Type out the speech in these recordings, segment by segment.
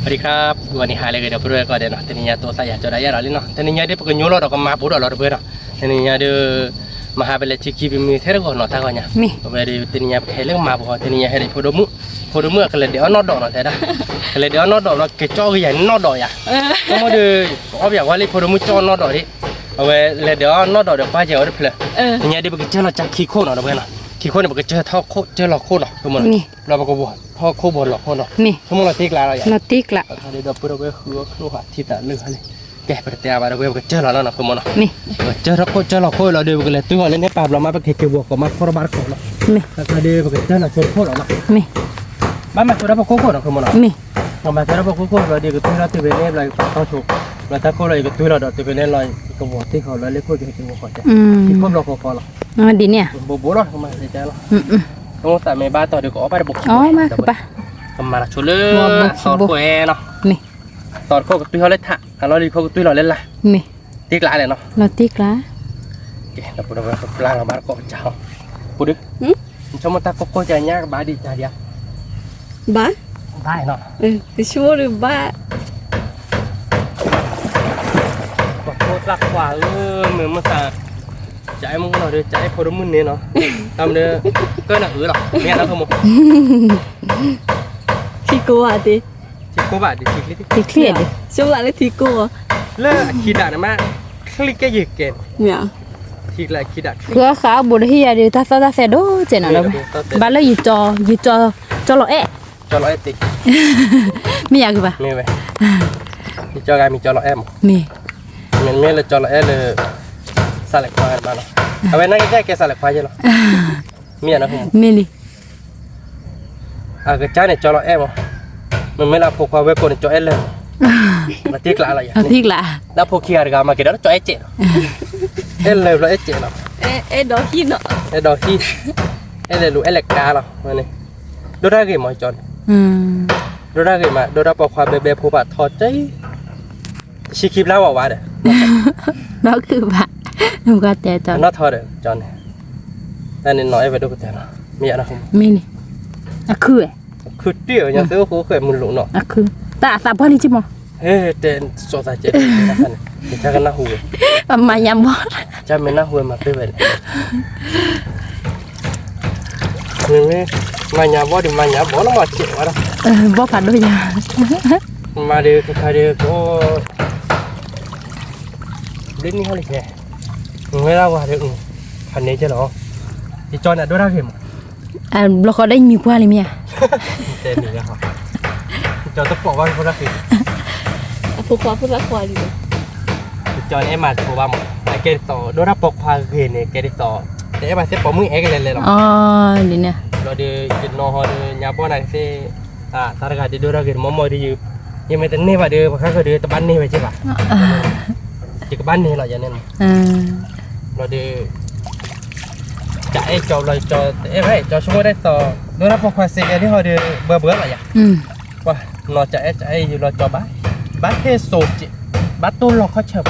วัสดีครับวันนี้หาเลยเดี๋ยวเพื่อนก็เดี๋ยวนะทีนี้ตัวsayaจดได้แล้วเนาะทีนี้เดี๋ยวพวกnyuloเราก็มาพูดเราเพื่อนเนาะทีนี้เดี๋ยวมาหาเป็นciki bimi terus kok nota kau nya jadiทีนี้เรื่องมาบอกทีนี้ให้ได้พอดูมือก็เลยเดี๋ยวนอดอกเนาะแต่ละก็เลยเดี๋ยวนอดอกเราเกจ่อก็อย่างนอดอกอ่ะก็มาดูเอาอย่างว่าเลยพอดูมือจ่อนอดอกดิเอาไว้เลยเดี๋ยวนอดอกเดี๋ยวป้าจะเอาได้เพลทีนี้เดี๋ยวพวกเจ้าเราจะขี้โคเนาะเพื่อนเนาะขี้โคเนี่ยพวกเจ้าท่อโคเจ้าหลอกโคเนาะทุกคนเราบอกว่าท่อโคบนหลอกโคเนาะทุกคนเราตีกลาเราอย่างเราตีกละเดี๋ยวเพื่อนไปหัวที่ตาเลือดเลยแกไปเตะมาเราไปเจอเราแล้วนะคุณมอนนี่เจอเราโคเราเดี๋ยวกันเลยตัวเล่นในป่าเรามาไปเก็บวัวก็มาฟอร์บาร์โคเนาะนี่แล้วเดี๋ยวกันเจอเราชนโคเราเนาะนี่บ้านมาตัวเราโคเนาะคุณมอนนี่มาตัวเราโคเราเดี๋ยวกันตัวเราตีไปเล่นอะไรต้องถูกเราถ้าโคเราก็ตัวเราตีไปเล่นอะไรก็วัวที่เขาเราเล่นโคจะเก็บวัวก่อนจ้ะที่พบเราโคเราดีเนี่ยบุเราเข้ามาเจอเราต้องแต่ไม่บ้าต่อเดี๋ยวก็เอาไปบุกอ๋อมาคือปะมาชนเลยสอนโคเนาะนี่สอนโคกับตัวเขาเล่นท่าเราดีโคกับตัวเราเล่นละนี่ตีกลาเลยเนาะเราตีกลาเราพูดว่าปลาเราบ้านก็เจ้าพูดดิชมตาโคใจยากบ้าดีใจเดียวบ้าได้เนาะจะช่วยหรือบ้าโคตรรักกว่าเหมือนมันสาใจมึงเราเดี๋ยวใจพอดมึนเนี่ยเนาะทำเดี๋ยวก็หนักหรือหรอเนี่ยนะคุณมุกที่กูอ่ะดิที่กูบ้าดิที่เครียดดิช่วงหลังเลยที่กูเลิกคิดด่านะมาคลิกแค่ยืดเกณฑ์เนี่ยคิดอะไรคิดด่าเพื่อขาบุรีอะเดี๋ยวถ้าเสร็จดูเจนอะไรบ้านเราอยู่จอเราจอเราติไม่อยากป่ะไม่ไปมีจอไงมีจอเรามีมันไม่เลยจอเราเลยสลักควายมาเนาะเอาไว้นั่งใกล้ๆแกสลักควายใช่หรอมีอะไรคุณมีนี่กระจายเนี่ยจอเรามั้งมันไม่รับพวกควายไว้คนจอเลยมาตีกลาอะไรอย่างนี้ตีกลาแล้วพวกขี้อะไรกันมาเกิดแล้วจอเจ๊เลยเราเจ๊เนาะดอกขี้เนาะดอกขี้เลยรู้เล็กกาเนาะมันนี่ดูได้กี่หมอจอนดูได้กี่มาดูได้พวกควายเบบผู้บาดทอดใจชิคลิปแล้วว่าเด้อนั่นคือแบบหนูก็แต่จอนน่าทอดเด้อจอนแต่นี่น้อยไปดูกันนะมีอะไรคุณมีนี่คือเตี้ยยังซื้อคู่เคยมุนหลุเนาะคือแต่สามพันนี่จิมอเฮ้เต้นโซซาเจ็ดนะครับนี่จะกันน่าหัวมายำบอสจะไม่น่าหัวมาเปเป็นนี่มายำบอดิมายำบอแล้วมาเจ็บวะนะบอผัดด้วยยามาเดี๋ยวก็เดี๋ยวก็เล่นนี่เขาเลยแค่ไม่เล่าว่าเดี๋ยวพันนี้จะหรอที่จอนอ่ะด้วยเราเห็นเราก็ได้มีกว่าเลยมั้ยเต็มเลยครับจอนต้องบอกว่าเขารักผิดพวกพูดรักควายดิจอนมาโชว์ว่าไอ้เกดต่อด้วยรับปกควายเห็นเนี่ยเกดต่อแต่มาเซ็ตปอมือเอ็กเลยหรออ๋อดีเนี่ยเราเดี๋ยวกินนอฮอเดี๋ยวยับว่าไหนเซ่ตารกาเดี๋ยวด้วยเราเกิดมอมอดีอยู่ยังไม่ตันนี่ว่าเดี๋ยวเขาก็เดี๋ยวตะบันนี่ไปใช่ปะจีกบ้านนี่เราอย่างนั้นเราเดี๋ยวจะไอ้จอเราจอไอ้จอช่วยได้ต่อด้วยรับปกควายเสียที่เขาเดี๋ยวเบื่ออะไรอย่างว่าเราจะไอ้อยู่เราจอบ้านเทโซจิบ้านตู้เราเขาเฉิบ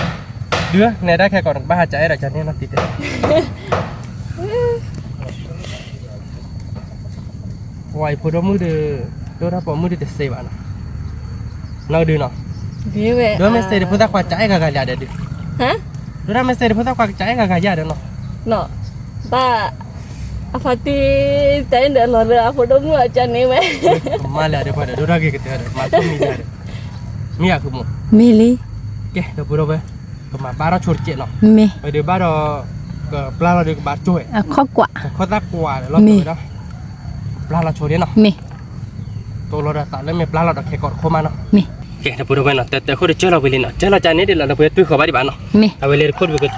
เดือในได้แค่ก่อนบ้านจะไอ้เราจะเนี่ยเราติดเลยไว้พูดว่ามือเดือด้วยรับปกมือเดือเสียบ้านเราดูเนาะด้วยไม่เสียพูดตะควาใจกับกายาเดือฮะด้วยไม่เสียพูดตะควาใจกับกายาเดือเนาะเนาะบ้าapa ti tay ndak lor apa dong aja nih weh malah daripada dora ke kita ada macam ni ada mi aku mu mili ke dah pura be kema bara chor che no miไปเดี๋ยวบ้านเราก็ปลาเราเดี๋ยวบ้านช่วยข้อกว่าข้อตะกว่าเราตัวเนาะปลาเราชวยเนาะมีตัวเราตัดแล้วมีปลาเราแค่กอดเข้ามาเนาะมีเดี๋ยวพูดไปเนาะแต่คนเจอเราไปเลยเนาะเจอเราจานนี้เดี๋ยวเราไปตุ้ยเข้าบ้านดีบ้านเนาะมีเอาไปเลยคนไปก็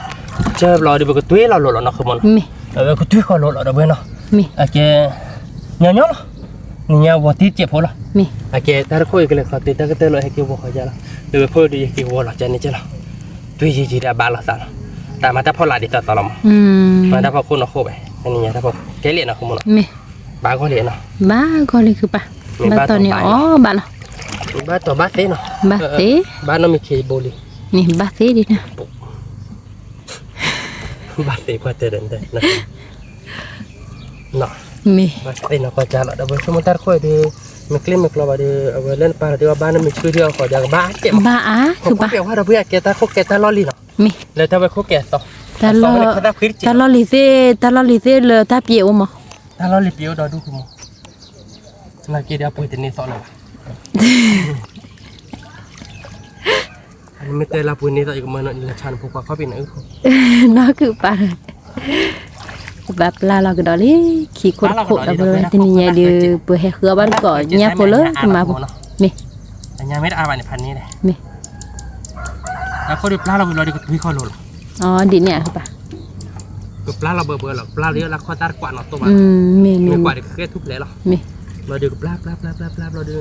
เจอเราเดี๋ยวไปก็ตุ้ยเราหล่นเนาะขโมยมีเอาไปก็ตุ้ยเขาหล่นเราไปเนาะมีโอเคเนาะเนาะนี่วัวที่เจ็บพอละมีโอเคแต่เราคุยกันเลยครับติดตั้งแต่เราให้กี่วัวเขาจะละเดี๋ยวพูดดีกี่วัวเราจะนี่จะละตุ้ยจีได้บ้านเราสั่งแต่มาถ้าพอหลายดิตลอดมาถ้าพอคนเราโคไปอันนี้ถ้าพอแกเลี้ยนนะขโมยมีบ้านก็เลี้ยนเนาะบ้านก็เลยคือปะบ้านตอนนี้อ๋อบ้านละบ้านตัวบ้านเต้เนาะบ้านเต้บ้านเรามีเคโบลีนี่บ้านเต้ดีนะบ้านเต้ก็เจริญได้นะเนาะมีบ้านเต้เนาะก็จะละเดี๋ยวsebentarคุยdi มันคลิปมันกลัวดีเอาไว้เล่นปลาที่ว่าบ้านนั้นมีชื่อที่เอาขออย่างบ้าเจ็บ บ้าอ่ะ คือบ้าเกี่ยวว่าเราเพื่อแกตาโคแกตาลอลีเนาะ มี เลยถ้าไปโคแกต่อ แต่ละแต่ละลิเซเลยถ้าเปียวมั้ง ถ้าลอลีเปียวดอดูคุณมเราเกี่ยวปุ๋ยตัวนี้สอนเลยอันนี้ไม่เตะลาปุ๋ยนี้ต่ออีกมันละชันพวกเขาเป็นน่าคือปลาแบบปลาเราก็ดอลี่ขี้โคตรโคตรเลยทีนี้เดี๋ยวเปิดให้เครือบ้านก่อนเนี่ยพอเลยมาปุ๊มี อันนี้ไม่ได้อาบในพันนี้เลย มี แล้วเขาดูปลาเราเราดูกับพี่เขาโล อ๋อดิเนี่ยครับป่ะ กับปลาเราเบื่อหรอกปลาเลี้ยงแล้วเขาตัดกวาดหนอตัวมา มี กวาดเด็กแค่ทุบเลยหรอ มี เราดูกับปลาเราดู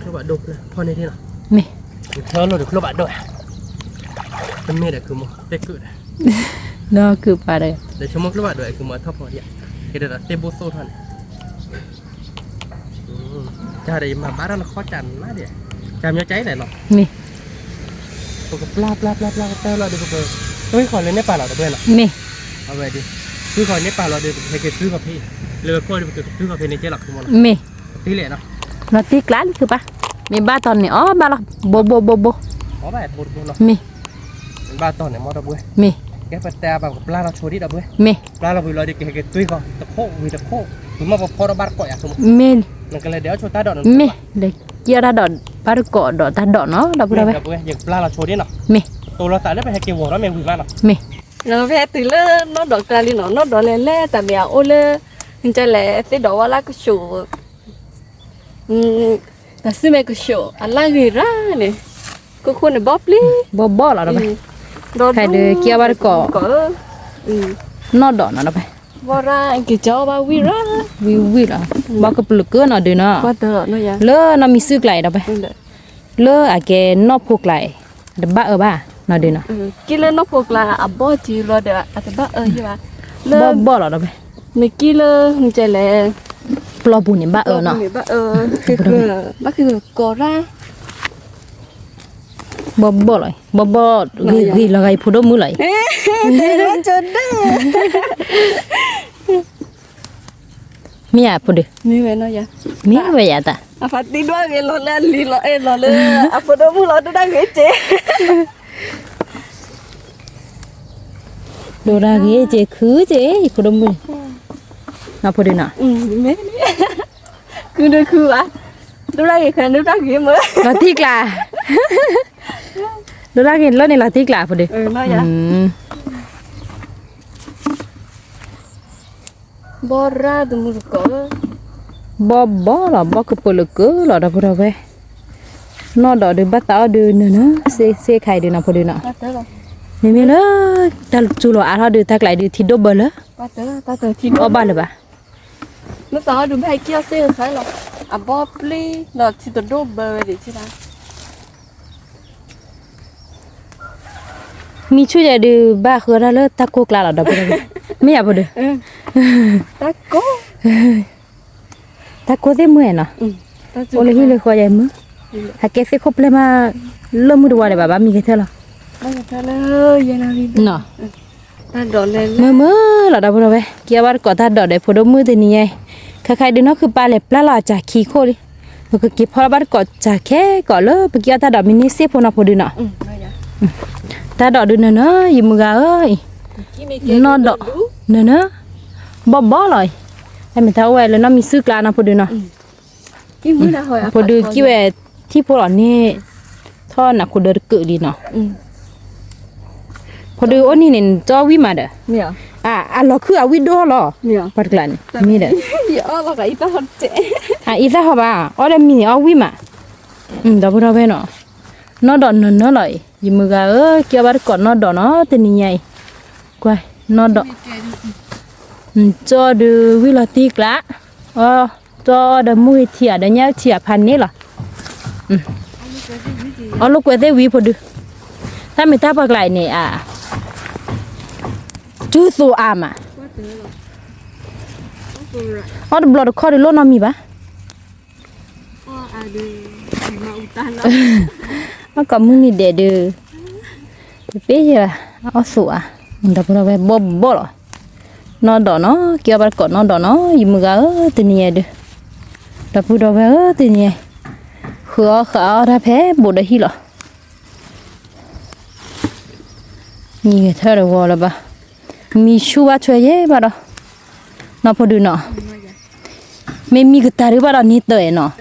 ครบดุเลยพอในที่หรอ มี เธอเราดูครบดุเป็นเมฆคือมั้งเด็กเกิด น่าคือปลาเลย เดี๋ยวชั่วโมงครบดุคือมั้งท็อปพอดีเดี๋ยวเตะบุโซ่ทันจะได้มาบ้านเราข้อจันนะเดี๋ยวจำยังใจไหนหรอ มี กับปลาเตอเราดูกับเฮ้ยขอเล่นในป่าเราด้วยหรอ มี เอาไปดิคือขอในป่าเราดูให้เกิดซื้อกับพี่เรือข้อดูเกิดซื้อกับพี่ในเจ้าหลักคือมั้ง มี พี่เหล่เนาะ นาทีกลางคือป่ะมีบ้าตอนนี้อ๋อบ้าละโบอ๋อแบบบุญเนาะ มี บ้าตอนเนี่ยมอดับเว้ย มี แกไปแต่แบบปลาเราโชว์ดิดับเว้ย มี ปลาเราไปลอยดิเกตุ้ยก่อนตะโควิตะโคคือมาพอเราบาดก่อยอะสมมติ มี มันก็เลยเดี๋ยวโชว์ตาดอน มีเด็กเยอะดอดปลาเกาะดอดตาดอดเนาะดับ เว้ เลย ยอย่างปลาเราโชว์ดิเนาะ มี ตัวเราตายแล้วไปให้เกี่ยวหัวแล้วแมงหุ่นมากเนาะ มี เราแพ้ตื่นเลยน้องดอกกาลีน้องดอกเล่แต่เมียโอเลยมันจะแหล่สิดอกว่าละก็โชว์แต่ซื้อแม่ก็โชว์อะไรกี่ร้านเนี่ยก็ควรจะบ๊อบลี่ บ่หรอดับไปใครเดือเกี่ยวบ้าเกาะ ก็นอดอดเนาะดับไป ว่าร้านกี่เจ้าบ้าวิร้าน วิละบ้ากระปุกเกอร์เนาะเดือเนาะ ว่าเถอะน้อยยัง เลอเนาะมีซื้อไกลดับไปเลออะแกนอพวกไกลดับบ้าบ้าเนาะเดือเนาะ กี่เลยน้องพวกละอ่ะบ่จีรอเด้ออ่ะแต่บ้าใช่ป่ะเริ่ม บ่หรอดับไป ไม่กี่เลยมันจะแหล่ ปลอบุญเนี่ยบ้าเนาะ บ้าคือบ้าคือกอร่า บ่เลยบ่กี่ละไงพูดมือเลย เด้อจนเด้อ มีอ่ะพูดดิ มีเว้ยน้อยยัง มีไว้อ่ะตา อ่ะฟัดติด้วยเงลอแล้วลีลอลอเลยอ่ะพอดมูลอได้ดังเจ โดราเกเจคือเจพูดมือน่ะพูดดิน่ะ แม่นี่คือเด้อคืออ่ะดูได้แค่ดูได้กี่มื้อ ลาติกลาโดราเกแล้วนี่ลาติกลาพูดดิ น้อยยังบ่ราดมือก็ บ่หรอบ่คือปลุกหรอดับพูดเอาไปนอดอเดือบัตตาเดือเนาะเซไข่เดือน่ะพูดดิน่ะ ตาเตอ นี่มีเลยตาจุโลอาราเดือทักไหลเดือที่ดบเลย ตาเตอที่ อ๋อบ้าเลยป่ะ นึกต่อดูให้เกี่ยวเสื้อใครหรออ่ะบ่ปลีดอกที่ตัวโดบเบอร์ดิใช่ไหม มีช่วยจะดูบ้าคืออะไรตะโกกลาหรอดับพูดเอาไม่อยากพูดดิ ตาโก ตะโกเต็มมือเนาะ ตาจุ โอ้เลยที่เลยคอยยัยมือหากแกเสียครบเลยมาเริ่มมือดูว่าเลยบ้ามีแค่เท่าไหร่ ไม่ใช่เลยยังไง เนาะ ตาดอกเลย มือหรอดับพูดเอาไปเกี่ยวกับก่อตาดอกได้พูดมือตัวนี้ไงใครๆดูเนาะคือปลาเล็บปลาหล่อจากขี้โคดิมันก็เก็บพอละบ้านก่อจากแค่ก่อเลยไปเกี่ยวตาดอกมินิเสียพนักพูดดูเนาะ ไม่ยัง ตาดอกดูเนาะยิ้มมือเอ้ยนอนดอกเนาะบ่เลยให้มันเท่าไว้แล้วเนาะมีซื้อกลานะพูดดูเนาะ กี่มื้อนะหอย พอดูกี่แหวที่พวกเรานี่ท่อน่ะคุณเดินเกิดดีเนาะพอดูโอ้นี่เนี่ยจอวิมาเด้อ เนี่ย เราคืออาวิโดเหรอ เนี่ย ปัดกลันมีเด้อ เดี๋ยวเราก็อีตาหัดเจ๊ อีซ่าเขาบ่าอ๋อแล้วมีเอาวิมาดับเราไปเนาะนอดอนเนาะเลยยิ้มมือก็เกี่ยวกับก่อนนอดอนเนาะแต่นี่ใหญ่กว่านอดอจอดูวิลาติกละจอดมือเทียดเนี่ยเทียพันนี่เหรอลูกเวทวีพอดูถ้าไม่ทับปากไหลเนี่ยจูสูอามาเดบลอดคอดิโลนอมีปะมันก็มึงนี่เด็ดเป๊ะเหรอสูดับเราไปบ่หรอนอดอเนาะเกี่ยวกับก่อนนอดอเนาะยิ้มมือก็ตัวนี้เด้อ đập bù đập về thì nhỉ khứa khở ra phé bù đây hi lọ nhìn thấy được vào là ba mi chu ba chơi thế ba đó nó phải được nọ mình mi cái tari ba đó nít tới nọ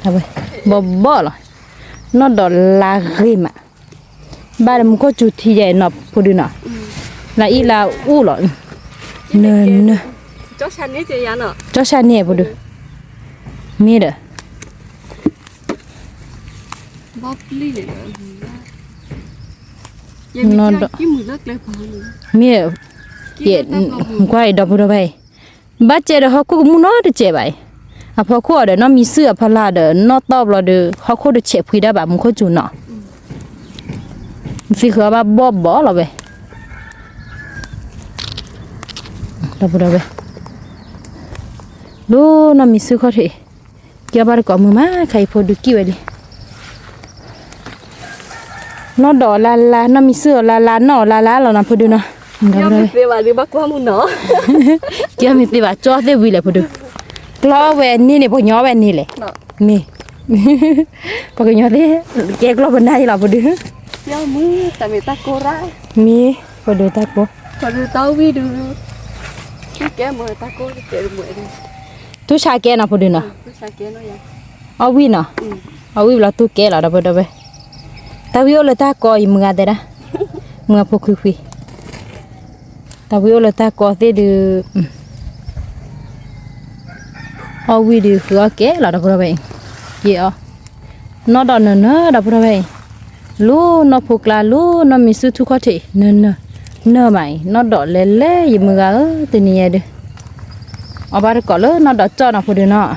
đập về bỏ rồi nó đó là gì mà ba đứa có chút thì vậy nó phải được nọ là y là u rồi nè cho sang đấy chơi nọ cho sang nè phải được mi đó bóp ly này nó đó mi hiện quay đập vào đây bắt chơi được họ cũng muốn nói được chơi vậy à phô khô đó nó mi sữa phá la đó nó to là được họ khô được chơi phi đã bảo muốn khô chủ nọ phi khờ ba bỏ là vậy đập vào đây lu nó mi sữa khó thì kia ba có mưa má khai phô được kêu đi nó đỏ là nó mi sữa là nọ là nó phô được nọ đập vào đây bà đi bắt qua muốn nọ kia mi ti ba cho thế vì là phô được lo về ni này phô nhỏ về ni lệ mi có cái nhỏ thế kia lo bên đây là phô được nhau mưa tại vì ta cô ra mi phô được ta cô còn được tao vi được cái mưa ta cô chạy được mưa đi tu sa kia nào phô được nọ tu sa kia nó vậy ở vi nọ ở vi là tu kia là đập vào tao yêu là ta coi mưa đây đó mưa phô khui tao yêu là ta coi thế được ở vi được khứa kia là đập vào vậy gì à nó đòn nó đập vào vậy lú nó phục là lú nó mi sư thu khó thị nơ mày nó đỏ lé gì mưa gà từ nhà đi ở ba có lỡ nó đỏ cho nó phụ được nó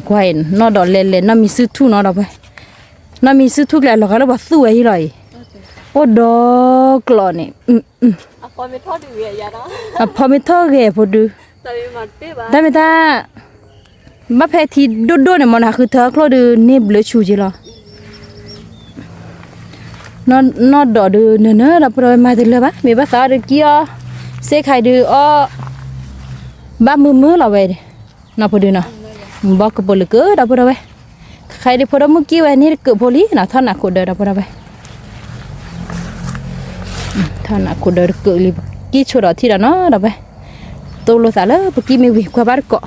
quay nó đỏ lé nó mi sư thu nó đỏ vậy nó mi sư thu lại là cái nó bắt xuôi hi rồi ô đỏ clo này à con mới thoát được vậy đó à phò mi thơ ghê phụ được tại vì mặt bé bà tại vì ta bắt phải thì đôi này mà nó cứ thơ clo được nếp lưỡi chu gì lo nó đỏ được nữa đập rồi mai từ lơ bác vì bác sao được kia sẽ khai được ba mưa là về nó phải được nào bao cái bồn lửa đập rồi khai được phô mưa kia về này cửa poli nào thằng nào cũng đỡ đập rồi thằng nào cũng đỡ cửa li kia chỗ đó thì là nó đập về tôi lo xả lỡ bữa kia mình qua bát cọ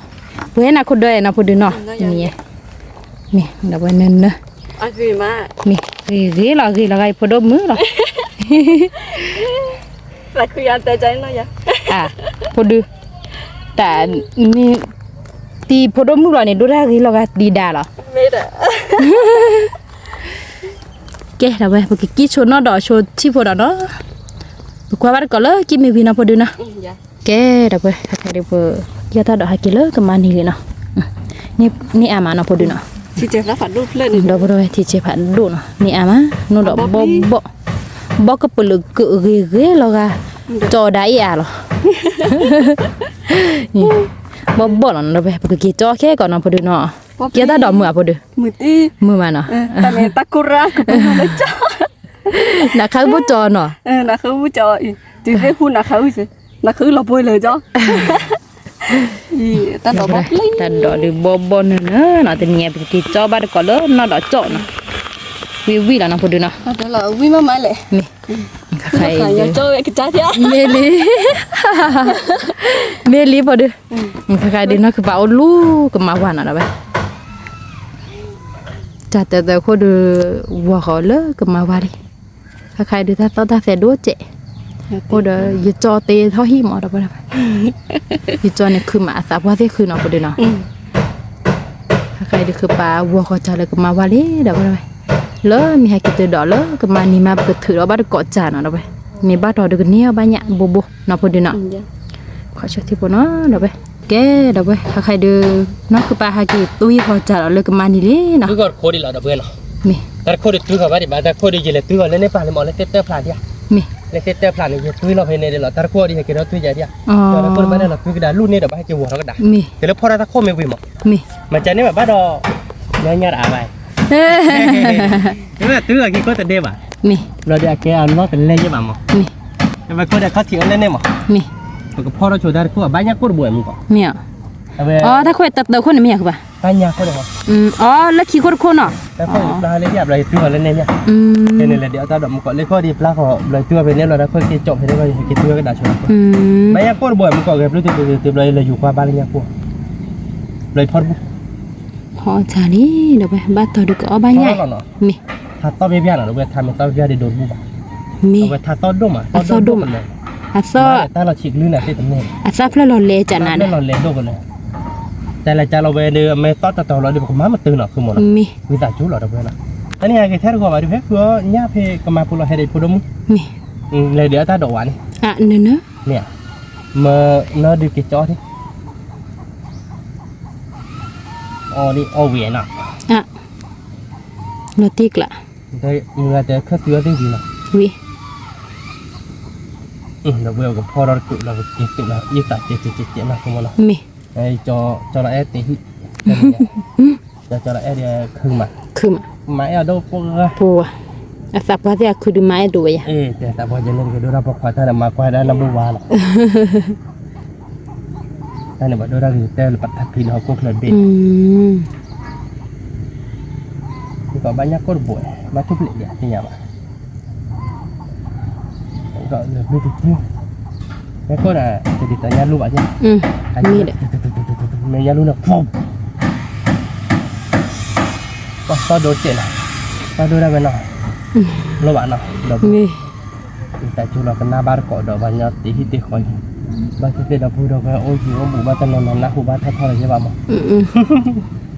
bữa nào cũng đỡ nào phải được nào nè đập về nên nữa à gì mà nè ghế là gai phô đô mưa rồi là cứ ăn tay trái nó vậy à phô đư tại ni ti phô đô mưa rồi này đôi ra ghế là gai đi đà rồi biết rồi kệ là vậy cái kí chỗ nó đỏ chỗ chi phô đỏ nó qua bắt có lỡ kí mình vì nó phô đư nè kệ là vậy cái điều vừa kia ta đỏ hai kí lỡ cái màn này nè ni à mà nó phô đư nè chị chơi ra phản đốt lên đó rồi thì chế phản đủ nè à má nó đỏ bó cái bự lực cự ghê lo ga cho đáy à lo bó là nó về cái kia cho thế còn nó phải được nọ kia ta đỏ mưa phải được mưa mà nọ tại vì ta cô ra cũng không lấy cho là khơi bó cho nọ là khơi bó cho thì cái hun là khơi gì là khơi lọc bôi lời cho ta đỏ bó lấy ta đỏ được bó nữa nó thì nhẹ cái cho ba được có lỡ nó đỏ chọn nọ vi là nó phải được nọ đó là vi mà mãi lệ khai chơi cái trái thế mê lý vào được khai đi nó cứ bảo lú cái máu hoàn nào vậy chả từ từ khô được vừa khỏi lỡ cái máu vào đi khai đi ta sẽ đốt chạy cô đó giờ cho tê thao hi mỏ đâu vậy giờ cho này cứ mà sao qua thế cứ nó vào được nào khai đi cứ bà vừa khỏi trả lại cái máu vào đi đâu vậy lỡ mi hai cái từ đó lỡ cái mà ni mà cái thử đó bắt được cọ trả nó đâu vậy mi bắt đó được cái nia ba nhạn bù nó phải được nào khỏi cho thì của nó đâu vậy cái đâu vậy khai được nó cứ ba hai cái túi họ trả lại cái mà ni đi nào cứ gọi khô đi là đập về nào mi ta khô đi túi vào vậy mà ta khô đi gì là túi vào lên đây phản mỏ lên tết phản đi mi lên tết phản thì túi nó về này để là ta khô đi cái đó túi vậy đi ta khô bên đây là túi cái đá luôn này đập hai cái vỏ nó cái đá thì lúc phô ra ta khô mình vì mà chả nếu mà bắt đó nhạt à vậy thế mà túi là cái có thể đem à mi rồi để cái nó phải lên chứ mà mi mi mà có để có thiểu lên đây mà mi ก็พอเราโชว์ได้ก็บ้านยาโคตรบ่อยมึงก็ เมีย อ๋อถ้าค่อยตัดตัวคนนี่เมียคือป่ะ บ้านยาโคตรเหรอ อ๋อแล้วขี้คนเนาะ แล้วก็ปลาเลยแบบไรตัวเลยเนี่ยเนี่ยเดี๋ยวตาดอกมึงก็เลยก็ดีปลาก็เลยตัวไปเนี่ยเราได้ค่อยกินจบให้ได้ก็กินตัวก็ได้ชนบ้านยาโคตรบ่อยมึงก็แบบรู้สึกตื่นเลยอยู่กว่าบ้านยาโคตรเลยพอดบุ พอจานี่เดี๋ยวไปบ้านต่อดูก็อ๋อบ้านใหญ่มี ถ้าต้อไม่พิจารณาเราไปทำต้อพิจารณาโดนบุบ มี เอาไปถ้าต้อดมอ่ะเลย อัศ ถ้าเราฉีกลื่นอ่ะที่ตำแหน่ง อัศเพลเราเลจันนั่น นั่นเราเล่นโดกันเลยแต่ละจานเราไปเดือไม่ต้อต่อเราเดี๋ยวผมมาตื่นหรอกคือหมด มี วิจารณ์จุ๊หรอเดี๋ยวนะอันนี้ไงแค่รู้ว่าเดี๋ยวเพื่อเนี่ยเพื่อก็มาพูดเราให้ได้พูดมั้ง มี เลยเดี๋ยวตาดอกหวาน อ่ะเนื้อ เนี่ยมาเนื้อดูกิจจอที่อ๋อนี่อ๋อเวียนอ่ะ อ่ะเราติกละ ได้เมื่อแต่แค่เสื้อที่ดีนะ วิ เราเบื่อกับพ่อเราจุเราเจ็บจุแล้วยิ่งตัดเจ็บนะคือหมดละ มี ไอ้จอละแอตีจอละแอเดียคือมา คือมา ไม้อะโดปงอะ ปัวอัศพาที่คือดูไม้ดูอ่ะ แต่พอจะเล่นก็ดูเราพอถ้ามาควายได้น้ำมันวานแต่เนี่ยบอกดูเราแต่ปัดทับพินเขาก็เคลื่อนเบ็ดก็banyakก็บ่อยมาทุบเหล็กเนี่ยที่เนี่ยมาก็เลยไม่ติดที่แม่ก็น่ะจะติดแต่ยาลูกอาจจะ มีเด้ แม่ยาลูกน่ะฟอมก็ต่อโดนเจ็บนะต่อโดนได้ไหมเนาะลูกอ่ะเนาะเดี๋ยว มี แต่จุเราkena bar kok dah banyak tih koi bahasa kita dah pura kaya oh jiwa buat tanam nak buat tak tahu lagi apa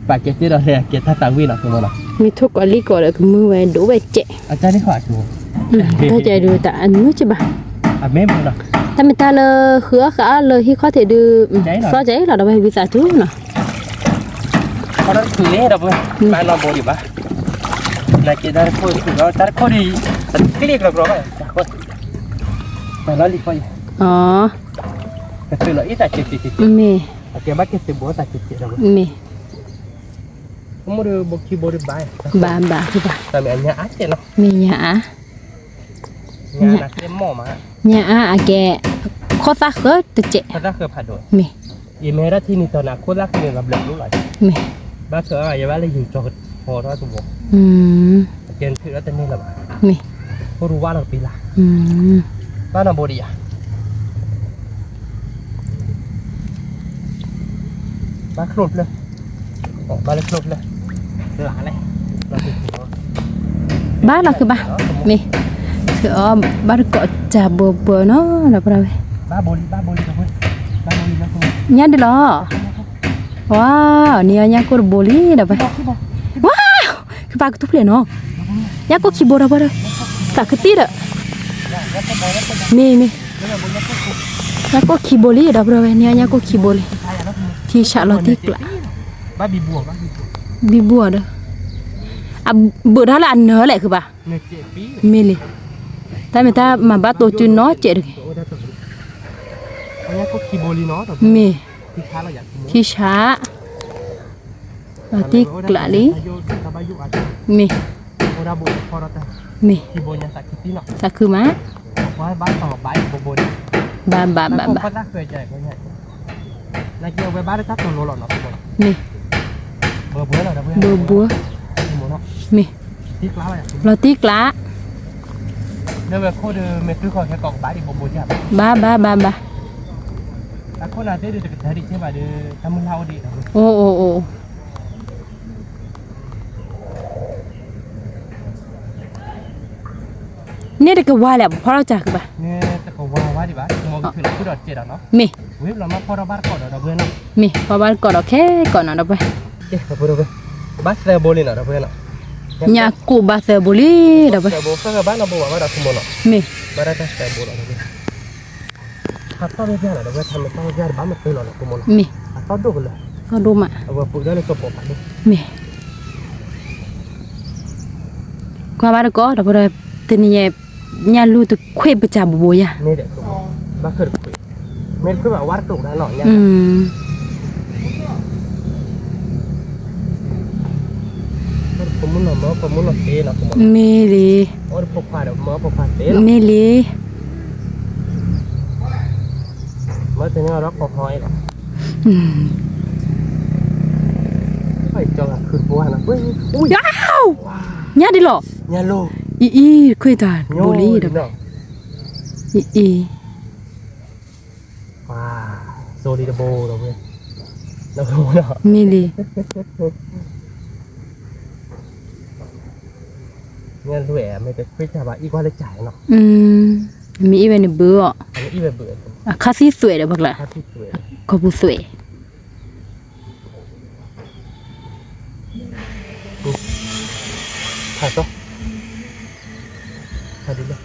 pak kita dah lihat kita tahu nak kemana มีทุกอลิก่อนแล้วก็มือไว้ดูไว้เจ๊ ajar ni kau tu ถ้าใจดูแต่อันนู้นใช่ป่ะ mem dah ถ้าไม่ตาเลยเหือขาเลยที่เขาถือดูซอใจเราได้ไปวิสาจุเนาะ kau dah tu ni dah pun mana boleh bah nak kita dah kau tu dah tar kau di klik lah bro kau mana li kau อ๋อ betul lah itu cek มี okey bah kita buat tak cek dah มี kamu dah bukti boleh bayar บาบาคือป่ะ tapi hanya aja lah มีหยา hanya nak demo mah หยาอะแกข้อซักก็ตะเจ๊ kata ke padu มี อีเมราที่นี่ตอนนั้นคนรักนี่กับเรื่องรู้หลาย มี บ้าเสืออย่าว่าเลยอยู่จอดพอร้อยตัว อืม เกณฑ์ถือแล้วแต่นี่แหละ มี ก็รู้ว่าเราปีละ อืม บ้านเราบดีอ่ะบ้านครบเลยบ้านเลยครบเลยหลานเลย บ้านเราคือบ้ามีคืออ๋อบ้านก็จะเบื่อเนาะเราไป บ้านบดีกับเพื่อนบ้านบดีนะคุณ เนี่ยเดี๋ยวว้าวเนี่ยเนี่ยก็บลีเดี๋ยวไปว้าวคือปากทุบเลยเนาะเนี่ยก็ขี้โบราณเลยแต่คือตีเด้อมีเนี่ยก็ขี้โบลีเดี๋ยวไปเนี่ยก็ขี้โบลีที่ชาลอติกละ บ้านบีบัว บีบัวเด้ออ่ะเบื่อท่าละอันเนื้อแหละคือป่ะ เนื้อเจ็บปี มีเลยแต่ไม่ถ้ามาบ้าตัวจุนเนาะเจ็ด อันนี้ก็คีโบลีเนาะ มี ที่ช้าเราอยากกิน ที่ช้าลอติกละลิมี โอราบุพอเราแต่ มี คีโบยังสักทีเนาะ สักคือมะ ว่าบ้านต่อบ้านโบน บาบาบา บ้าน บา ก็น่าเคยใจก็ใหญ่แล้วเกี่ยวไปบ้านได้ทักตัวโลหล่อเนาะ มี เบอร์บัวเราเพื่อน บัวบัว หมดเนาะ มี ที่กล้าอ่ะ ลอติกละ เดี๋ยวแบบโคตรเมตุขอแค่กองบ้านอีกโบนใช่ไหม บาบาบาบา แล้วคนอาจจะดูจากเธอดิใช่ไหมดูทำมึงเล่าดิ โอ้โอ้โอ้นี่เด็กว่าแหละเพราะเราจากคือป่ะ เนี่ยแต่ก็ว่าดิบ้านมองถึงคือดอดเจ็ดเนาะ มี เว็บเรามาพอเราบ้านก่อนเราเพื่อนเนาะ มีพอบ้านก่อนโอเคก่อนเนาะเราไป เอ๊ะเราเพื่อนบ้านเซอร์โบลินเราเพื่อนเนาะ เนี่ยกูบาเซบุลีเราไป เซอร์โบเซอร์บ้านเราบอกว่าเราสมบูรณ์เนาะ มี บ้านเราเซอร์โบเราเพื่อนถ้าต้องเรียนเราเพื่อนทำมันต้องเรียนบ้านมันเป็นเราสมบูรณ์ มี ถ้าดูกันเลย ก็ดูมา เอาว่าปุ๊บได้เลยก็ปกปัน มีกว่าบ้านก็เราไปแต่นี่เนี่ยรู้ตัวคุยประจำบัวย่ะ นี่เด็กบ้านคือคุยเมื่อคือแบบวัดตรงนั้นเนาะเนี่ย ผมมุ่งหน้าผมมุ่งหน้าเตะนะผม เมลี โอ้ยพกพาเดี๋ยวมาพกพาเตะ เมลี mới từ nó rất một hồi rồi อืม phải cho là khử bùa nó ui ยาวญาดิหรอ nhà lô อีคุยตาบุรีดอกอี wow solidabo rồi ơi nó không nó มีลี nghe lụa mấy cái quýt là bà y qua lấy chải nó อืมมีอีเวนเบื่อ anh y về bữa อ่ะคาซีสวยเด้อบักล่ะ hát thích tuổi ขอผู้สวย thật không thật đi đâu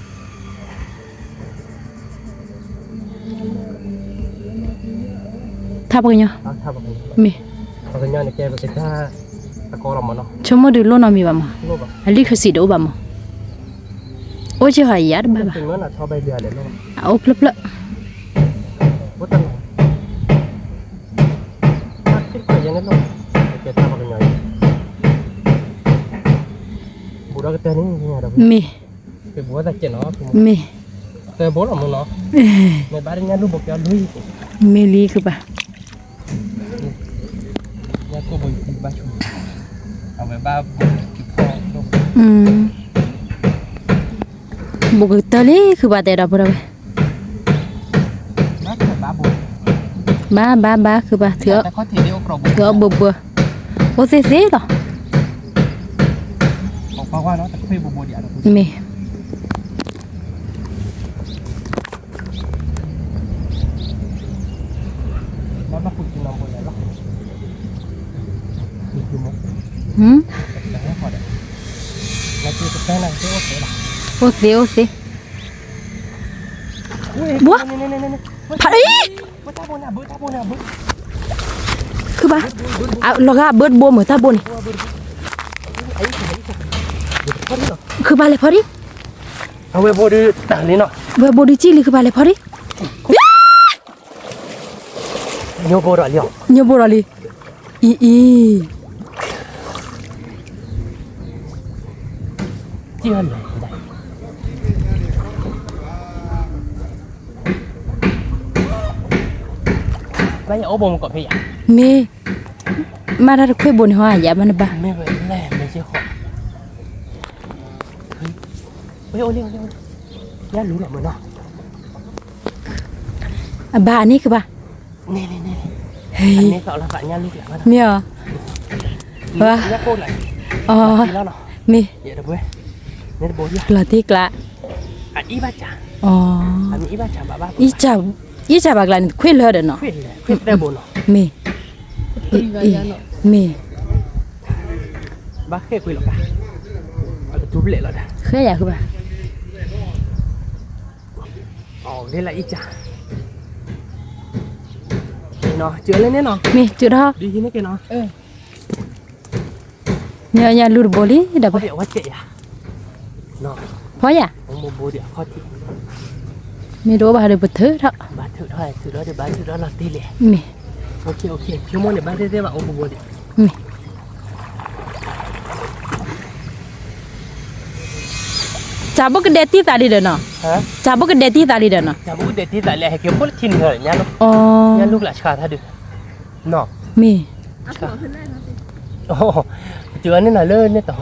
ทับกันเนาะ thật bằng มี cái nhau này kia cái ta ta có lòng mà nó ชมดูโลนามีบ่มา luôn bà อันนี้คือสิโดบ่มาโอ้ยหายาดบ่บ่ tình nó là cho bay lừa để nó เอาพลึบ vô tâm hát thích tuổi vậy nó luôn cái ta bằng cái nhau bố đó cái tên ấy như nhà đâu มี cái bố ta chuyện nó มี cái bố là một nó người ba đi nhà lúc bọc cho lui มีลีคือบ่ nhà cô bồi thì ba chụcเอาไปบ้าพอลง อืมบ่กตะลีคือบ่แต่ดอกบ่ได้ นักแต่บ้าบุ บ้าคือบ่เถือ แต่เขาถือเดียวกรอบ เถือบ่โอ้เซ่ๆดอก บอกว่าเนาะแต่คุยบุบเดียว มี แล้วมาคุยกินนมบนไหนหรอคือมุก หืม แต่ให้พอได้แล้วคือจะแค่นั้นที่โอเคหรอ โอ้เซ่ บัว ผัดอี บัวตาบนอ่ะบัวตาบนอ่ะบัว คือบ่เอาลอกาเบิดบัวเหมือนตาบัวนี่ ไอ้พอดีหรอ คือบ่เลยพอดิ เอาไปบัวดูต่างนี้เนาะ เบิดบัวดิจิลีคือบ่เลยพอดิ โยโกรอเลี้ยว ညဘော်လေးอี เจียนเลยได้ไม่เอาบงก่อนพี่อ่ะ မေမာရခွေဘုန်ဟောရမနဘာ ไม่เป็นแร่ไม่ใช่ของเฮ้ยโอ้เลี้ยวย่ารู้หรอมึงเนาะ ဘာအနိကဘာ นี่ ဟေ อัน း นี้ก็เราฝันย่าลูกแหละมัน မြောဘာ ย่าโคตรเลย အော် แล้วเนาะ မေ เดี๋ยวเว้ยเนี่ยโบย่า လာတိကလာ อันอีบ้าจ่า အော် อันนี้อีบ้าจ่าบ้า ဤချဘာကလာခွေလောတယ်နော် เพื่อนเลยเพื่อนได้โบเนาะ မေမေ บ้าแค่คุยหรอกอะเอาจุ๊บเละแล้วนะ ခဲရคือဘာ อ๋อนี่แหละอีจ่าเนาะเจอเลยเนี่ยเนาะ မေကျွတော့ ดีที่นี่แกเนาะ ညလူဘော်လေးဒါ เขา ဘာ เดี๋ยวว่าเจ๊อะเนาะ ဖောရ ผมโบเดี๋ยวข้อที่ မေတော့ဘာလဲဘသထ บ้านถือเท่าไหร่ถือแล้วเดี๋ยวบ้านถือแล้วเราตีเลย မေ โอเคชั่วโมงเดี๋ยวบ้านได้ว่าโอ้โบเดี๋ยว မေဂျာဘကဒက်တီတာလီတယ်နော် ฮะ ဂျာဘကဒက်တီတာလီတယ်နော် จะพูดเด็ดที่ไหนเลยให้เกี่ยวกับทิ้งเหรอเนี่ยลูก အော် เนี่ยลูกหลานชาท่าดึกเนาะ မေ โอ้เจอเนี่ยหน่อยเลยเนี่ยต่อ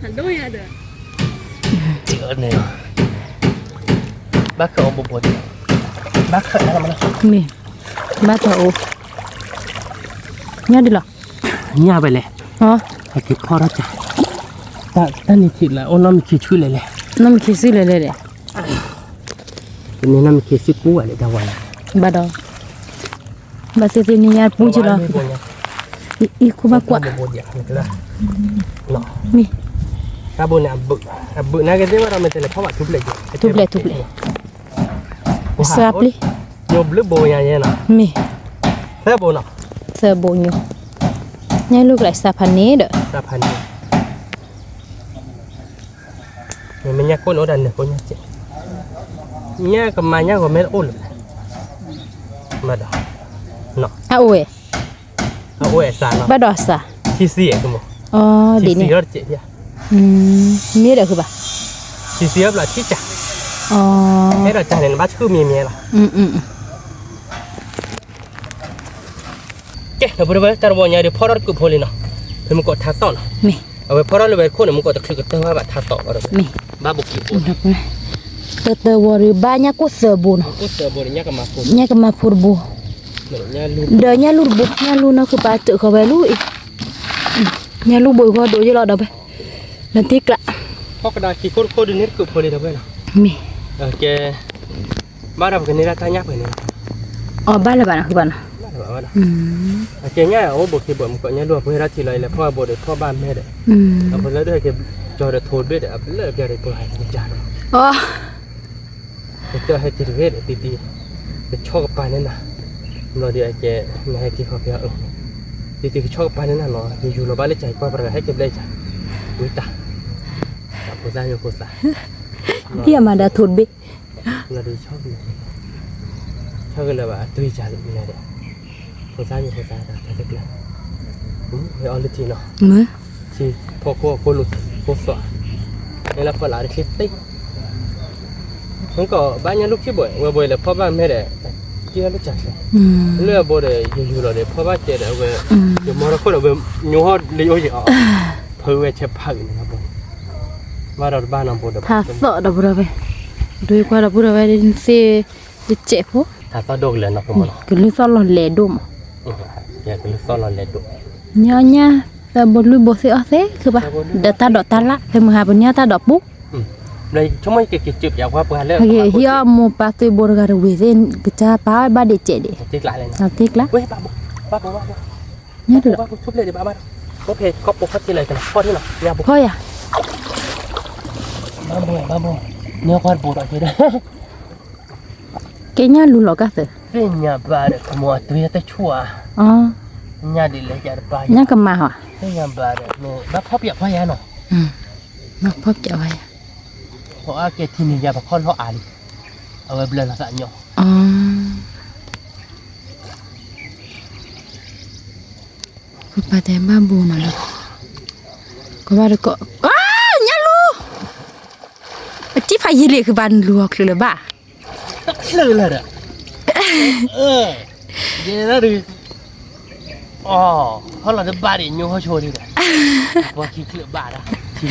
很多呀的。 เจอเนี่ยบ้าเขาโบเดี๋ยวบ้าเขาอะไรมาเนาะ မေမတ်တော့ညဒီလား เนี่ยไปเลย ဟော ให้เก็บพ่อแล้วจ้ะแต่นี่คิดแล้วโอ้น้ำมีคิดช่วยเลยเลย နမခိစီလေလေတဲ့ ตอนนี้น้ำมีคิดสิกู้อะไรดาวน์ ဘာတော့ဘာစီစီနီယာပူချလာอีคูบากว่า โบเดี๋ยวนี่ก็ได้เนาะ มี ถ้าบนเนี่ยบึน่าจะได้ว่าเราเป็นแต่เพราะว่าทุบเลย ทุบเลยสาบลิ โยบลึกโบยังไงเนาะ มี แค่โบเนาะ เซอร์โบญญูเนี่ยลูกหลายสาพันนี้เด้อ ตาพันนี่มันยากคนโอดันเนี่ยคนยากเจ็บเนี่ยก็มาเนี่ยก็ไม่โอ้เลยมาดอกเนาะ อ่ะโอ้ย เอาโอ้ยสารเนาะ บ่ดอซะ ที่สี่ก็มั้ง อ๋อดี ที่ นี่ สี่รถเจ็บเนี่ย มีเด้อคือบ่ ที่สี่แบบที่จ่า อ๋อ ให้เราจ่ายในบ้านชื่อเมียล่ะ เจ๊เราพูดว่าแต่เราเนี่ยเดี๋ยวพ่อเรากูพูดเลยเนาะเพื่อนมันก็ทัดต่อเนาะ มี เอาไว้พ่อเราเลยคนมันก็ตะคลิกตัวว่าแบบทัดต่ออะไร มี บ้าบุกขี้ปู ดับนะเตอวอร์banyak ko sebun กูเสือบริญญากับมาปู nya ke ma purbu เหมือนเนี่ยลูก de nya lur bu nya lu na ke pa tu ko ba lu nya lu boy ko do je lo da ba nanti kla พ่อกระดาษขี้โคตรดูนี่กูพูดเลยนะเพื่อน mi โอเคบ้านเราเป็นนี่ละตายยากไปเนี่ย oh ba la ba na ke ba na บ้านเราบ้านเราโอเคเนี่ยโอ้บุกขี้บ่มันก็เนี่ยรวมเพื่อนรักที่ไรเลยพ่อบ่ได้พ่อบ้านแม่เด้เอาไปแล้วด้วยแกจอดโทษด้วยเด้อเลิกแกได้ตัวให้จ่าย oh เจอให้จิตเวชตีๆไปชอบกับปลาเนี่ยนะเราเดี๋ยวแกไม่ให้ที่เขาเพียตีๆก็ชอบกับปลาเนี่ยนะเนาะอยู่เราบ้านเล็กใจกว่าประให้เก็บได้จ้ะอุ้ยตาโคซ่าโยโคซ่า dia ma da thut bi เราดูชอบกันเลยว่าตุยจ่าเลยเนี่ยเด้อโคซ่าโยโคซ่าแต่เด็กเลยเฮ้ยออลทีเนาะ me ที่พอโคลุดโคสวนี่เราพอหลานคลิปติ๊กมันก็บ้านยังลูกที่บ่อยว่าบ่อยแล้วพ่อบ้านแม่ได้ที่เราจัดเลยเลือกบ่ได้อยู่เราเลยพ่อบ้านเจอแล้วเว้ยเดี๋ยวมรคนเอาไปยูฮอดเลยโอ้ยอ๋อเพื่อเวชพักนะครับผมมาเราบ้านน้องบ่ได้ tha so da bura ba doi kwa da bura ba din se de che po ถ้าต่อดอกเลยนะผมเนาะ ke lu so lo le dum อยากเป็นซ้อนเราเลยดู nya nya ta bo lu bo se ase ke ba da ta do ta la ke ma ha nya ta do pu เลยชั่วโมงเกี่ยวกับอยากว่าเพื่อนเลิก Oke, hiya mo pa tu bor gar within kecha pa ba de che de. ติ๊กหลายเลยนะ Nanti lah. เว้ยบ้าบ่ Nya tu. บ้าทุบเลยดิบ้าโอเคก็ปกติเลยกันพ่อที่เนาะยาบุ Ko ya. บ้าบ่เนี่ยควาดปูต่อที่ได้ Kayaknya lu lo ka tu. เสียบาร์ขโมยตัวแต่ชั่ว Oh, เนี่ยดิเลยจะไป nya ke ma ha. เสียบาร์เนี่ยบ้าพ่อเปียกพ่อยาเนาะ Ma pop ja wa ya. เพราะว่าเกทีนี่ยาบ้าพ่อเขาอ่านเอาไว้เบลอละสัญญา Oh. Ku pa te ba bu na lo. Ko ba de ko. Ah, nya lu. Ti fa yile ke ban lu ok le ba. ตักเลยเลยอ่ะเดี๋ยวนะดูอ๋อเขาเราจะบ้าดิยูเขาโชว์ดิเลยว่าคิดเลือบาร์อะที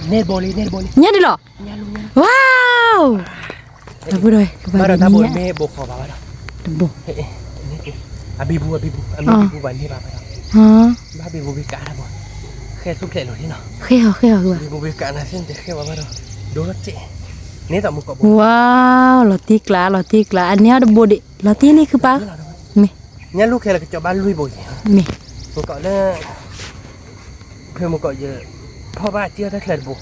เน็ตบอลเน็ตบอล Nya de lo. Wow. Ta bu doi. Ke มา ba เรา de ทำบอล ni เม ya. ย์บุกขอบ้าแล้ว Tu bu. เฮ้ยอาบีบูวันที่บ้าไปแล้ว Ha. บ้าบีบูวิกาแล้วบอลแค่ทุกเล่นหรอที่เนาะ Kheo kheo ke ba. บีบูวิกานะเส้นแต่แค่ว่าบ้าเราดูรถเจ๊นี่ต่อมุกกับ Wow, roti kla. Ani ada bodi. Roti ni ke pa? Mi. เนี่ยลูกแค่เราจะบ้านลุยบ่อย Mi. มุกเกาะเนี่ยเพื่อนมุกเกาะเยอะพ่อบ้าเจี๊ยบได้แค่บุก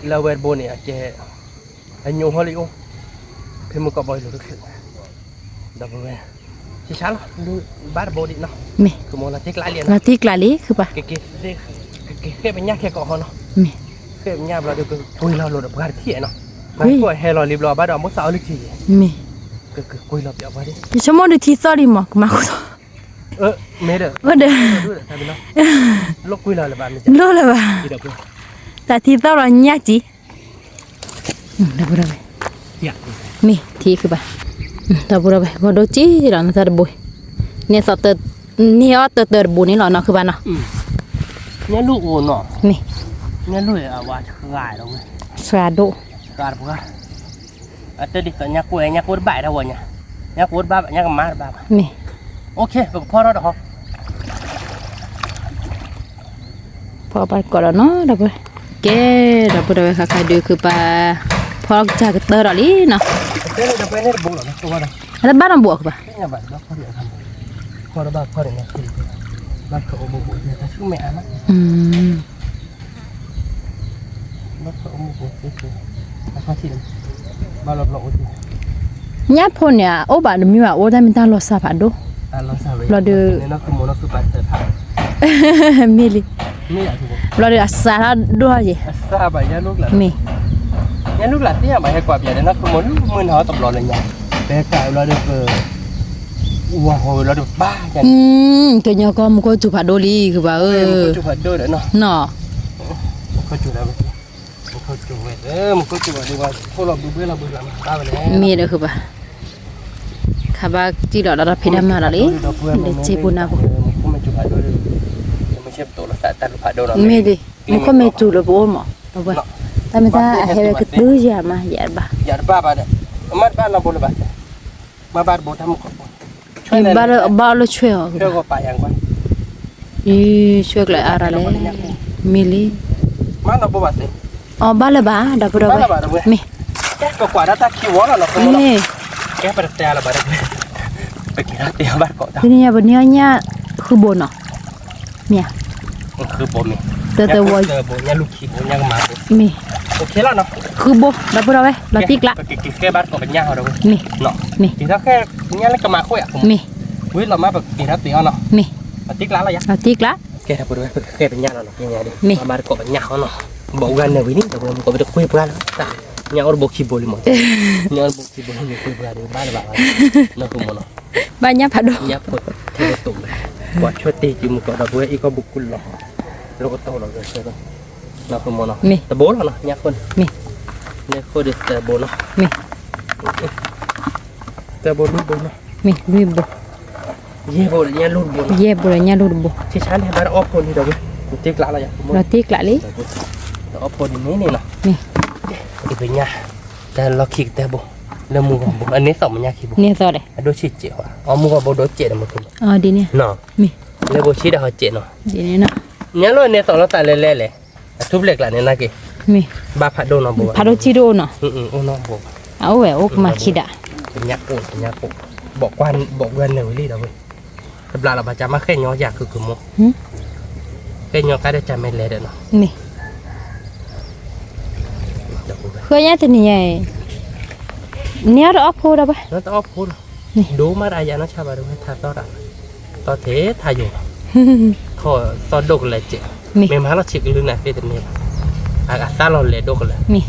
เราเวทโบเนี่ยเจ๊อันยูฮอลลีโอเพื่อนมุกเกาะบ่อยหรือทุกสิ่งดับเบิลเวที่ช้าล่ะดูบ้านโบดิเนาะ Mi. คือโมนาเจ๊กลายเรียน Roti kla li ke pa? เก๋แค่เป็นยาแค่เกาะเขาเนาะ Mi. แค่เป็นยาเราเดี๋ยวก็คุยเราโหลดบ้านที่เนาะบ้านก็ให้เรารีบรอบ้านเราไม่สาวลึกที Mi. ก็คุยเราเดี๋ยวบ้านดิ Ki semua de ti sorry mo ke ma ko. เมเดอร์ Ada. ดูเลยทำไปเนาะลกคุยเราเลยบ้านนี้ Lo la ba. ที่เด็ก Ta ti ta lo nya ji. Da bura ba. อยาก Mi, ti ke ba. Da bura ba. Ko do ji la na ta de boy. Ni sa te ni o te bu ni lo na ke ba na. เนี่ยลูกโอเนาะ Mi. เนี่ยลูกอ่ะว่าง่ายเราเว้ย Sa do. การพวกอ่ะเตดิกันเนี่ยกูบ่ายแล้ววะเนี่ยกูบ้าเนี่ยก็มาบ้า Mi. โอเคก็พอแล้วเนาะ Pho ba ko lo no da ba. Ke da bura ba ka du ke pa. Pho ja ke te ro li na. เดี๋ยวจะไปเนี่ยบุกเนาะตัวนั้น Ada ba na bu ke ba. เนี่ยบ้านเราพอเดี๋ยวทำพอเราบ้าพอเดี๋ยวเนี่ยคือบ้านเขาโอบุเนี่ยแต่ชื่อแม่มั้ง บ้านเขาโอบุคือบ้านเขาที่บ้านเราเราโอบุ Nya pon ya o ba de mi wa o da min ta lo sa ba do. เราสาวเนี่ยนักขโมยนักสุปัตเตอร์ Mili. นี่อยากถูก Lo de asara do je. ทราบไปเนี่ยลูกหลาน Mi. เนี่ยลูกหลานที่มาให้กว่าเบียร์นักขโมยมือหอตบหลอดเลยเนี่ยแต่กายเราเด็กว้าวเราเด็กบ้ากัน Ke nya ko mo ko tu pa do li ke ba มันก็จุดพัดด้วยเนาะ No. ก็จุดแล้ว Ko เขาจุ่มมันก็จุ่มดีกว่าพวกเราดูเบื่อบ้าไปแล้ว มีเด้อคือบ่คาบาจีดอดาพิดามาละเลยเดเจบุนาบ่ มันไม่จุ่มด้วยไม่ใช่ตัวละแต่ลูกผัดโดน มีดิมันก็ไม่จูเลยบ่หมอเอาไว้แต่ไม่ได้เฮเวกดื้อยามาอย่าบ่ อย่าบ้าเนี่ยมาบ้านเราบ่เลยบ้ามาบ้านบ่ทำก็ช่วย บ้าเลยช่วยอ่ะ เรื่องก็ไปอย่างก่อน ช่วยเลยอะไรเลยมีลิ มาเราบ่บ้าสิ อ๋อบ้าเลยบ้าดับบ่มี แกก็กว่าถ้าคิวว่าเราคนละแกไปแต่ละบ้านไปกินเตี๋ยวบ้านเกาะ ทีนี้บ่เนี่ยคือบนเนาะเมีย มันคือบ่มี แต่ว่า บ่เนี่ยลูกขี้บ่เนี่ยมา มี โอเคแล้วเนาะ คือบ่ดับบ่ไว้เราติ๊กละ กินแค่บ้านเกาะเป็นย่างเราด้วย มี เนาะ มี กินแค่เนี่ยแล้วก็มาคุยอ่ะผม มี เว้ยเรามาแบบกินเตี๋ยวเนาะ มี มาติ๊กร้านอะไรยัง เราติ๊กละ แกถ้าพูดไว้แกเป็นย่างเราเนาะยังไงดิมาบ้านเกาะเป็นย่างเขาเนาะบอกกันเนี่ยวินี่แต่ผมก็ไปคุยเพื่อนเนี่ยorang bokci boleh mah.เนี่ยorang bokci bolehคุยเพื่อนบ้านบ้านเนาะคุณมเนาะ banyak padu เนี่ยพดเทตุ่มกว่าช่วยตีจิมก็ดอกเว้ยอีก็บุกกุลเนาะเราก็โตเราเลยใช่ป่ะเนาะคุณมเนาะตะโบเนาะเนี่ยคน มี เนี่ยคนเด็ดตะโบเนาะ มี ตะโบลูกโบเนาะ มีลุยบ่ เย่โบเนี่ยลูกโบ เย่บ่เลยเนี่ยลุบ่ ที่ฉันให้บ้านออฟคนนี่ดอกเว้ยติ๊กละอะไรอย่าง เราติ๊กละลิ ออฟคนนี่เนาะ มี อีเป็นย่าแต่เราคิดแต่โบแล้วมูกับโบอันนี้สองมันยากคิดโบ เนี่ยซอเลย โดนชิดเจ๋ออ๋อมูกับโบโดนเจ๋อมันคือ อ๋อดีเนี่ย เนาะ มี เลยโบชิดเขาเจ๋อเนาะ ดีเนี่ยเนาะ เนี่ยเราเนี่ยสองเราตายเล่ๆเลยทุบเหล็กละเนี่ยนะกี่ มี บ้าผัดโดนเอาโบ paduจิโดเนาะ โอ้น้องโบ เอาแหวอกมาคิดอ่ะ เป็นยักษ์โเป็นยักษ์โปบอกวันเนี่ยวิลี่เราเว้ยสำหรับเราประจำมาแค่ย้อนอยากคือโมแค่ย้อนก็ได้จำไม่เลยเด้อเนาะ มีเคยเนี่ยตัวนี้ใหญ่เนี่ยเราพูดได้ปะ นั่นต้องเอาพูดดูมาอายานะชาวบ้านดูให้ท่าต่อละต่อเททาอยู่ขอซอดดกเลยเจ๊ไม่มาเราชิกลืมนะเป็นเนี่ยอากาศตาเราเลยดกเลย มี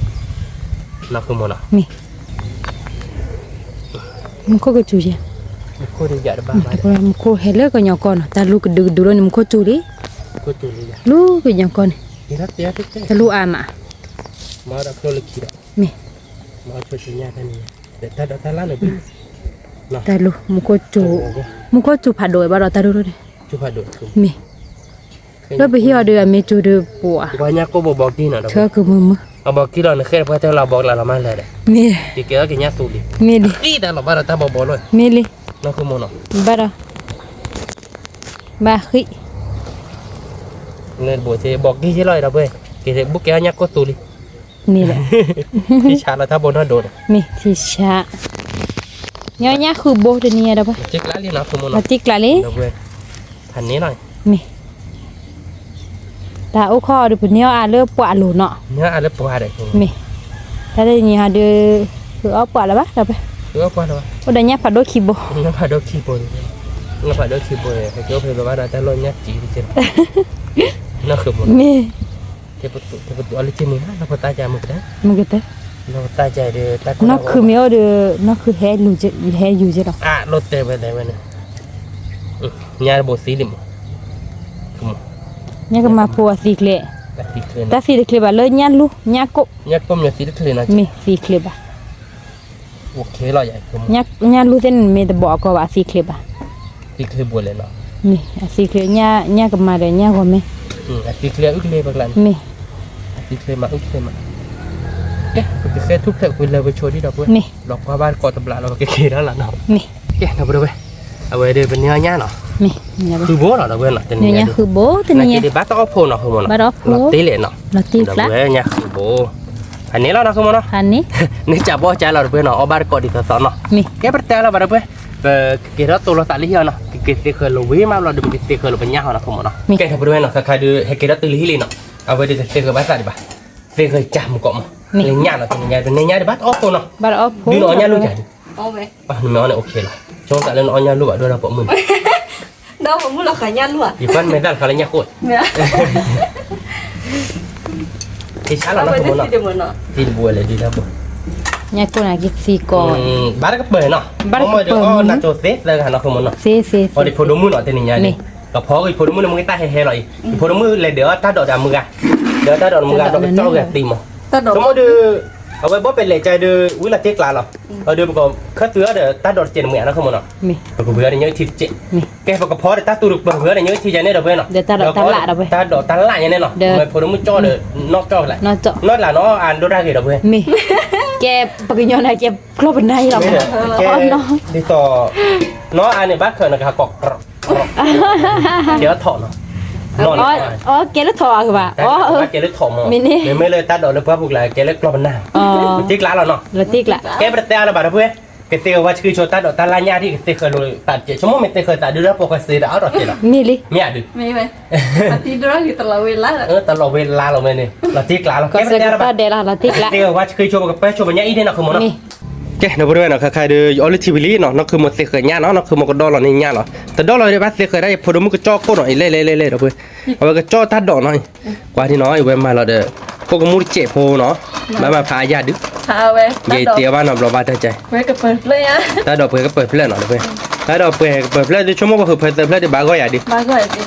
นักคือโมเนาะ มีมันก็จูจ้ะ โคตรใหญ่บ้า แต่พอมันก็เห็นแล้วก็ยังก่อนแต่ลูกดูดูแล้วมันก็จูดิ โคตรเลย ลูกก็ยังก่อน นี่นะเตี้ยทุกเจ๊ แต่ลูกอามา มาเราโคตรคิด มี มาช่วยชิญญาท่านนี้แต่ถ้าล้านหนึ่ง แต่ลูกมันก็จูผัดโดยบ้านเราแต่ดูดิ จุดพัดดู มีแล้วไปเที่ยวเดือนมีจูเดือปัว วันนี้ก็บอกที่น่ะ เธอคือมือ เอาบอกที่เราเนี่ยแค่เพื่อที่เราบอกเราไม่เลยเด้ มี ที่เกี่ยวกับเนี่ยสูดิ มีดิ ที่แต่เราบ้านเราถ้าบอกเลย มีลิ นักคือโมเนาะ บ้านเราบ้าขี้ เงินบัวเจบอกที่ที่เราเว้ยเกี่ยวกับบุกเกี่ยวเนี่ยก็สูดิ นี่แหละ ที่ชาเราถ้าบนนั้นโดน มีที่ชาเนี่ยคือโบตัวนี้ได้ปะ จิกล้านที่นักคือโม มา เนาะ ติ๊กละลิ เราเว้ยทันนี้หน่อย มีแต่โอ้ข้อดูเป็นเนี้ยเลือกปวดหลุดเนาะ เนื้ออะไรปวดเลย มีถ้าได้ยินฮะเดือคือเอาปวดแล้วปะเราไป คือว่าปวดเหรอ โอ้ได้เนี่ยผัดโดคีโบ เนื้อผัดดอกขี้บนเนื้อผัดดอกขี้บนให้เกี่ยวกับว่าเราจะลอยเนี่ยจีที่เจ็บนักคือโม มี เทปตุอะไรที่มึงเราพอตาใจมึงได้ มันก็เตะ เราตาใจเดือดตา นักคือเมียวเดือนักคือแฮอยู่จะแฮอยู่จะหรอ รถเต็มไปเลยมันเนี่ยบสีดิม เนี่ยก็มาพัวสีเคล สีเคล แต่สีเคลบะเลยเนี่ยลูเนี่ยก เนี่ยก็มีสีเคลนะ มีสีเคลบะ โอเคเราใหญ่คือ เนี่ยลูเส้นมีแต่บอกก็ว่าสีเคลบะ สีเคลบัวเลยเนาะ มีสีเคลเนี่ยก็มาเลยเนี่ยก็มี สีเคลอึกเลยบางหลัง มี สีเคลมาอึกเลยมาเอ๊ะคือแค่ทุกเทปคุยเลยไปโชว์ที่เราเพื่อนหลอกว่าบ้านกอดตำราเราเก๋ๆแล้วล่ะเนาะ มี เอ๊ะเราไปดูไปเอาไว้เดี๋ยวเป็นเนื้อเนาะ มีเนี่ย คือโบ้เนาะเราเพื่อนเนาะ เนี่ยคือโบตัว นี่ นี้ คือบ้านต้องเอาโพนเนาะคือมันเนาะ บ้านเอาโพ เราตีเลยเนาะ เราติ๊ก เรา ละ เว้ยเนี่ยคือโบอันนี้เราเนาะคือมันเนาะ อันนี้ นี่จับบ่ใจเราเพื่อนเนาะเอาบ้านกอดดีต่อเนาะ มี Cái bắt tay là vào đây cái đó tôi là tại lý do nó cái khởi lối với mà là được cái khởi lối bên nhau nó không mà nó cái thằng bên nó khai đưa cái đó từ lý lên nó à vậy thì cái bắt lại đi bà cái khởi chạm một cọng lên nhà nó từ nhà để bắt ốp nó บ้านเอาโพ đưa nó nhà luôn chả เอาไป nó này ok rồi cho tại lên nó nhà luôn đưa ra bộ mình เดาผมเราขายยันluôn thì phân mấy lần khai nhà cột เนี่ย thì sáng là เอา nó ไป không ได้ nó สิเดี๋ยวมันเนาะ thì buổi là đi ra bộ เนี่ยกูน่ะกินสีก่อน bắt cái bể nó không mà được có là cho tết là nó không nó เซ่เซ่ พอดีพอดมือหน่อยแต่นี่ไงก็พออีพอดมือมันก็ตายแห่ๆเลยพอดมือเลยเดี๋ยวถ้าดอกดำมือกันเดี๋ยวถ้าดอกมือกันดอกเจ้าแกตีมั้ง ta đổ สมมติดูเอาไว้บ่เป็นเลยใจดูวิลาเทกลาหรอเอาดูก็คัดตัวเด้อตาดอดเจนเหมือนนะคือมันเนาะ มี ก็เบื่อเนี่ยที่เจแกก็พอได้ตาตุรุกเบื่อเนี่ยที่จะเนี่ยเด้อเว้ยเนาะตาดอดตาละเนี่ยเนาะไม่พอรู้จ่อเด้อนอกจ่อแหละ นอเจาะ นอกละเนาะอ่านดูได้กี่เด้อเว้ย มีแกปกญอนแกครบเป็นได้หรอ แกดีต่อเนาะอ่านในบ้านเขินนะครับกอกเดี๋ยวถอดเนาะนอน อ๋อแกแล้วถอดคือป่ะอ๋อแกเลยถอดมั้งไม่เลยตาดอดเลยเพื่อพวกเราแกเลยกรอบหน้าจิกล้าเราเนาะ ละติกละ แกประเดี๋ยวเราบ้านเพื่อนแกเสียว่าคือโชว์ตาดอดตาลายาที่แกเคยรู้ตัดเจชั่วโมงไม่เคยตัดดูแล้วปกติเดี๋ยวเอาดอดเจาะ มีลิ มีอะไร mấy vậy thì đó thì tao là quên lá ตลอดเวลาเราเนี่ยเราจิกล้าเรา ก็ แกประ เส เดี๋ยวเรา ก็ บ้าน เดละละติกละ เสียว่าคือโชว์กับโชว์แบบนี้อีเดนเนาะคือมันเนาะ มี แกในบริเวณเนาะใครดูออลิทิบิลี่เนาะนั่นคือมันเสียเคยเนี่ยเนาะนั่นคือมันก็ดอลเราเนี่ยเนี่ยเนาะแต่ดอลเราเนี่ยบ้านเสียเคยได้พอดูมันก็จ่อโคหน่อยเล่เราเพื่อเอาไปก็จ่อตัดดอกหน่อยกว่าที่น้อยเว้ยมาเราเด้อพวกมูดเจ็บโพเนาะมาพายาดึก sao vậy เยี่ยเตี๋ยวบ้านเราบ้านใจ với cái phần lấy á ตาดอกเพื่อก็เปิดเพลงเนาะเพื่อตาดอกเปิดเพลงชั่วโมงก็คือเปิดเพลงที่บ้านก็อย่าดิ ba gọi gì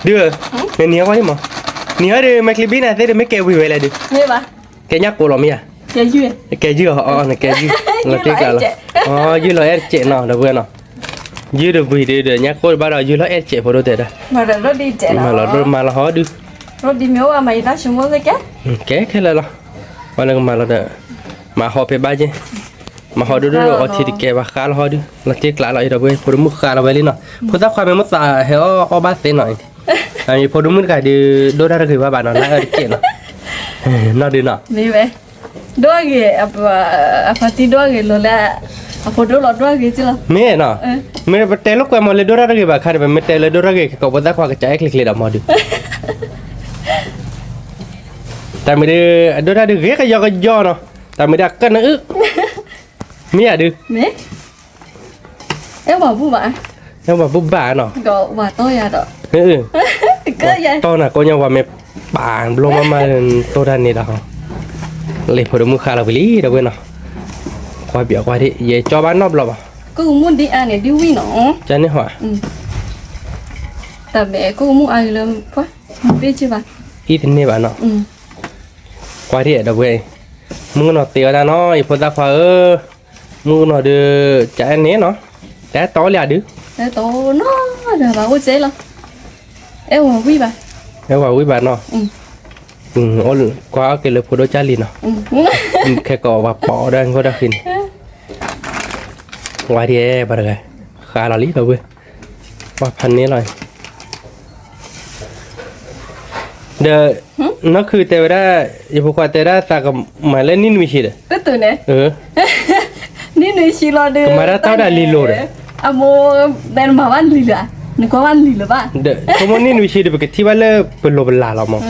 เด้อเนี่ยเนี้ยว่าที่มั้งเนี่ยเด้อแมคลิบิน่ะเด้อไม่เกวิเวเลยดิ nghe bà แกยักกูหรอเมีย chơi duyên แกยื้ออ๋อเนี่ยแกยื้อเราเจ๊กันแล้วอ๋อยื้อเราเจ็ดเนาะเด้อเพื่อนเนาะยื้อเด้อวีเด้อยักกูบ้านเรายื้อเราเจ็ดพอรู้แต่เด้อ mà rồi nó đi chạy มาเรา nó มาเราหอดื้อ nó đi miếu à mày đã xuống mua cáiแกแค่เลยเหรอวันนึงมาเราเด้อมาหอไปบ้านเจ้มาหอดูดูเอาที่แกว่าขาเราหอดูเราเจ๊กละเราอีกเด้อเว้ยพอดูมุขขาเราไว้เลยเนาะพอถ้าความเป็นมุตตาเฮาเอาบ้านเสียหน่อยอันนี้พอดูมุขกันดูดูได้คือว่าบ้านเราน่าเจ็ดเนาะน่าดูเนาะ đi vậy đôi gì à phải đi đôi gì rồi là à phụ đôi lọt đôi gì chứ là แม่เนาะแม่เตลก็มาเลยดูได้คือว่าขาดไปไม่เตลดูได้ก็บ่ได้ความกระจายคลิกเลยดอกมาดูแต่ไม่ได้ดูได้คือก็ย่อเนาะแต่ไม่ได้กันนะมีอ่ะดู mẹ em bảo bu bà แล้วว่าบุบ้าเนาะ gọi bà tôi à đó cơ vậy ตอนน่ะก็ยังว่าแม่ป่านลงมาตัวด้านนี้ดอกเลยพอดูมือขาเราไปลีเด้อเว้ยเนาะควายเบียควายที่เย่จอบ้านนอบหรอ cô muốn đi ăn này đi uy nó จันนี่หัว แต่แม่กูมุ่งอะไรเลยปะมึงbiết chưa bà อีทินนี่บ้านเนาะ ควายที่เด้อเว้ยมึงเนาะเตียวนะเนาะอีพอตาควายมึงเนาะเด้อจะอันนี้เนาะแต่ต่อเลยดื้อ để tổ nó rồi bà ui chế lo em mà quý bà แล้วว่าวิบานเนาะโอ้กว่าเกลือพอดจารีเนาะแค่ก็ว่าปอได้ก็ได้ขึ้นว่าที่บาร์ไงขาลาลีเราเว้ยว่าพันนี้เลยเดี๋ยวนั่นคือเตวได้ยังพวกเตวได้ตากับหมายเล่นนินวิชิต cái từ này นี่หนูชิลอเดอ Kemarin tahu dah lilo dah. Amo dan bawan lilo ah. Ni kau wan lilo ba? เดี๋ยวสมมตินินวิชิตเป็นที่ว่าเลิกเป็นโลเป็นลาเรามอง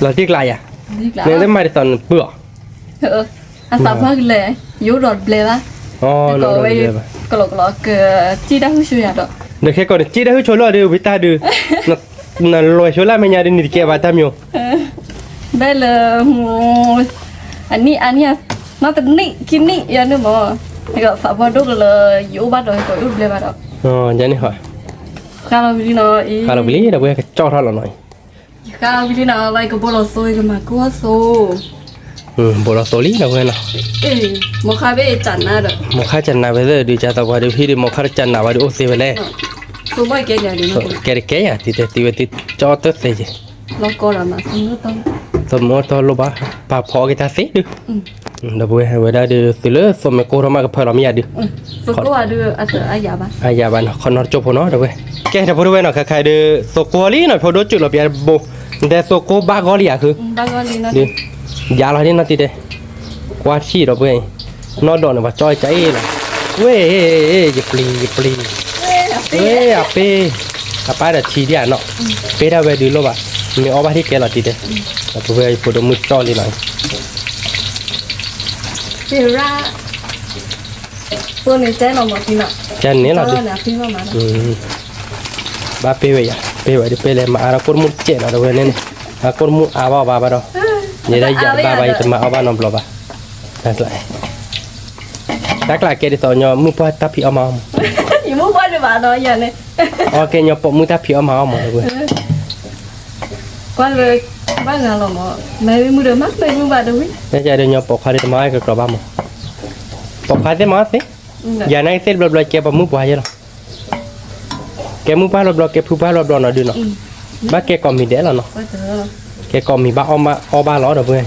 เราที่ไกลอ่ะ Dik เนี่ย lah. ได้มาตอนเบื่อ Asal apa gile? Yo dot ble ba. อ๋อเราเลยไป Kalau ke tidak husu ya dok. เดี๋ยวแค่ก่อนจีได้ให้โชว์เลยเดี๋ยววิตาดูนั่นลอยโชว์ละไม่ยาดินนี่แกว่าทำอยู่ Bel ani nó tên nị kini ya nữa mà. Kalau pak bodoh kalau yo ba dok kau yo ble ba dok. อ๋อจันนี่เหรอ Kalau beli no i. คาราบิลีเราไปจ่อท่อเราหน่อย Kalau beli no like ke bolos soi ke mak gua so. โบราณโซลีเราไปเนาะ mau khabe channa dok. มอคาจันนาไปเลยดูจ้าตัวดูพี่ดิมอคาจันนาไปดูโอเซไปเลย So mai ke nya ni no. แกแกอ่ะที่ที่ว่าที่จ่อตัวเสีย Lo ko la ma sung to. สมมติตัวลูกบ้าปาพอกิตาสิดูเดี๋ยวไปให้เวลาดูสิเลยสมัยโคตรมากกับพลเมียดู So ko adu ata aya ba. อายาบันคนนอจบพอเนาะเดี๋ยวไปแกถ้าพูดไว้เนาะใครๆดูโซโกลีเนาะพอดูจุดเราเปียโบแต่โซโกบากอลีอ่ะคือ Ba go li na. ดิยาเราที่นั่นติเดกว่าที่เราไปนอดอนว่าจอยใจเลยเว้ยอย่าปลีเว้ยอะเป้อะป้าเดทีเดียเนาะเป้ได้เวดูโลบะมีออบาที่แกเราติเดแล้วพวกไอ้พวกมือจ่อเลยหน่อย Ti ra. So ni chai no mo ti na. จันนี้เราดิ Na pi ma ma. บ้าเป้ไว้อะเป้ไว้ดิเป้เลยมาอาราคนมุดเจ๋อเราเว้ยเนี่ยอาคนมุดอาบ้าบ้าเราเนี่ยได้ยาบ้าไปจะมาเอาบ้านนอมบลอบะนั่นแหละดักหลายแกดิสอนยอมือพอทับพี่เอามา Ni mo ba de ba no ya ne. อ๋อแกยอปมือทับพี่เอามาเลยเว้ย Kwa le บ้านเราเนาะไม่มือเดิมมากเลยมือบ้านเดิมวิ แต่จะเดินยอปอกคาริตมาให้กับกระบะมั้งปอกคาริตมาสิอย่าในเส้นบลอยๆแกปมือปลายเนาะแกมือปลายบลอยๆแกผู้ปลายบลอยๆเนาะดูเนาะบ้าแกก็มีเด้แล้วเนาะ ก็เจอ แกก็มีบ้าเอาบ้าล้อเด้อเพื่อน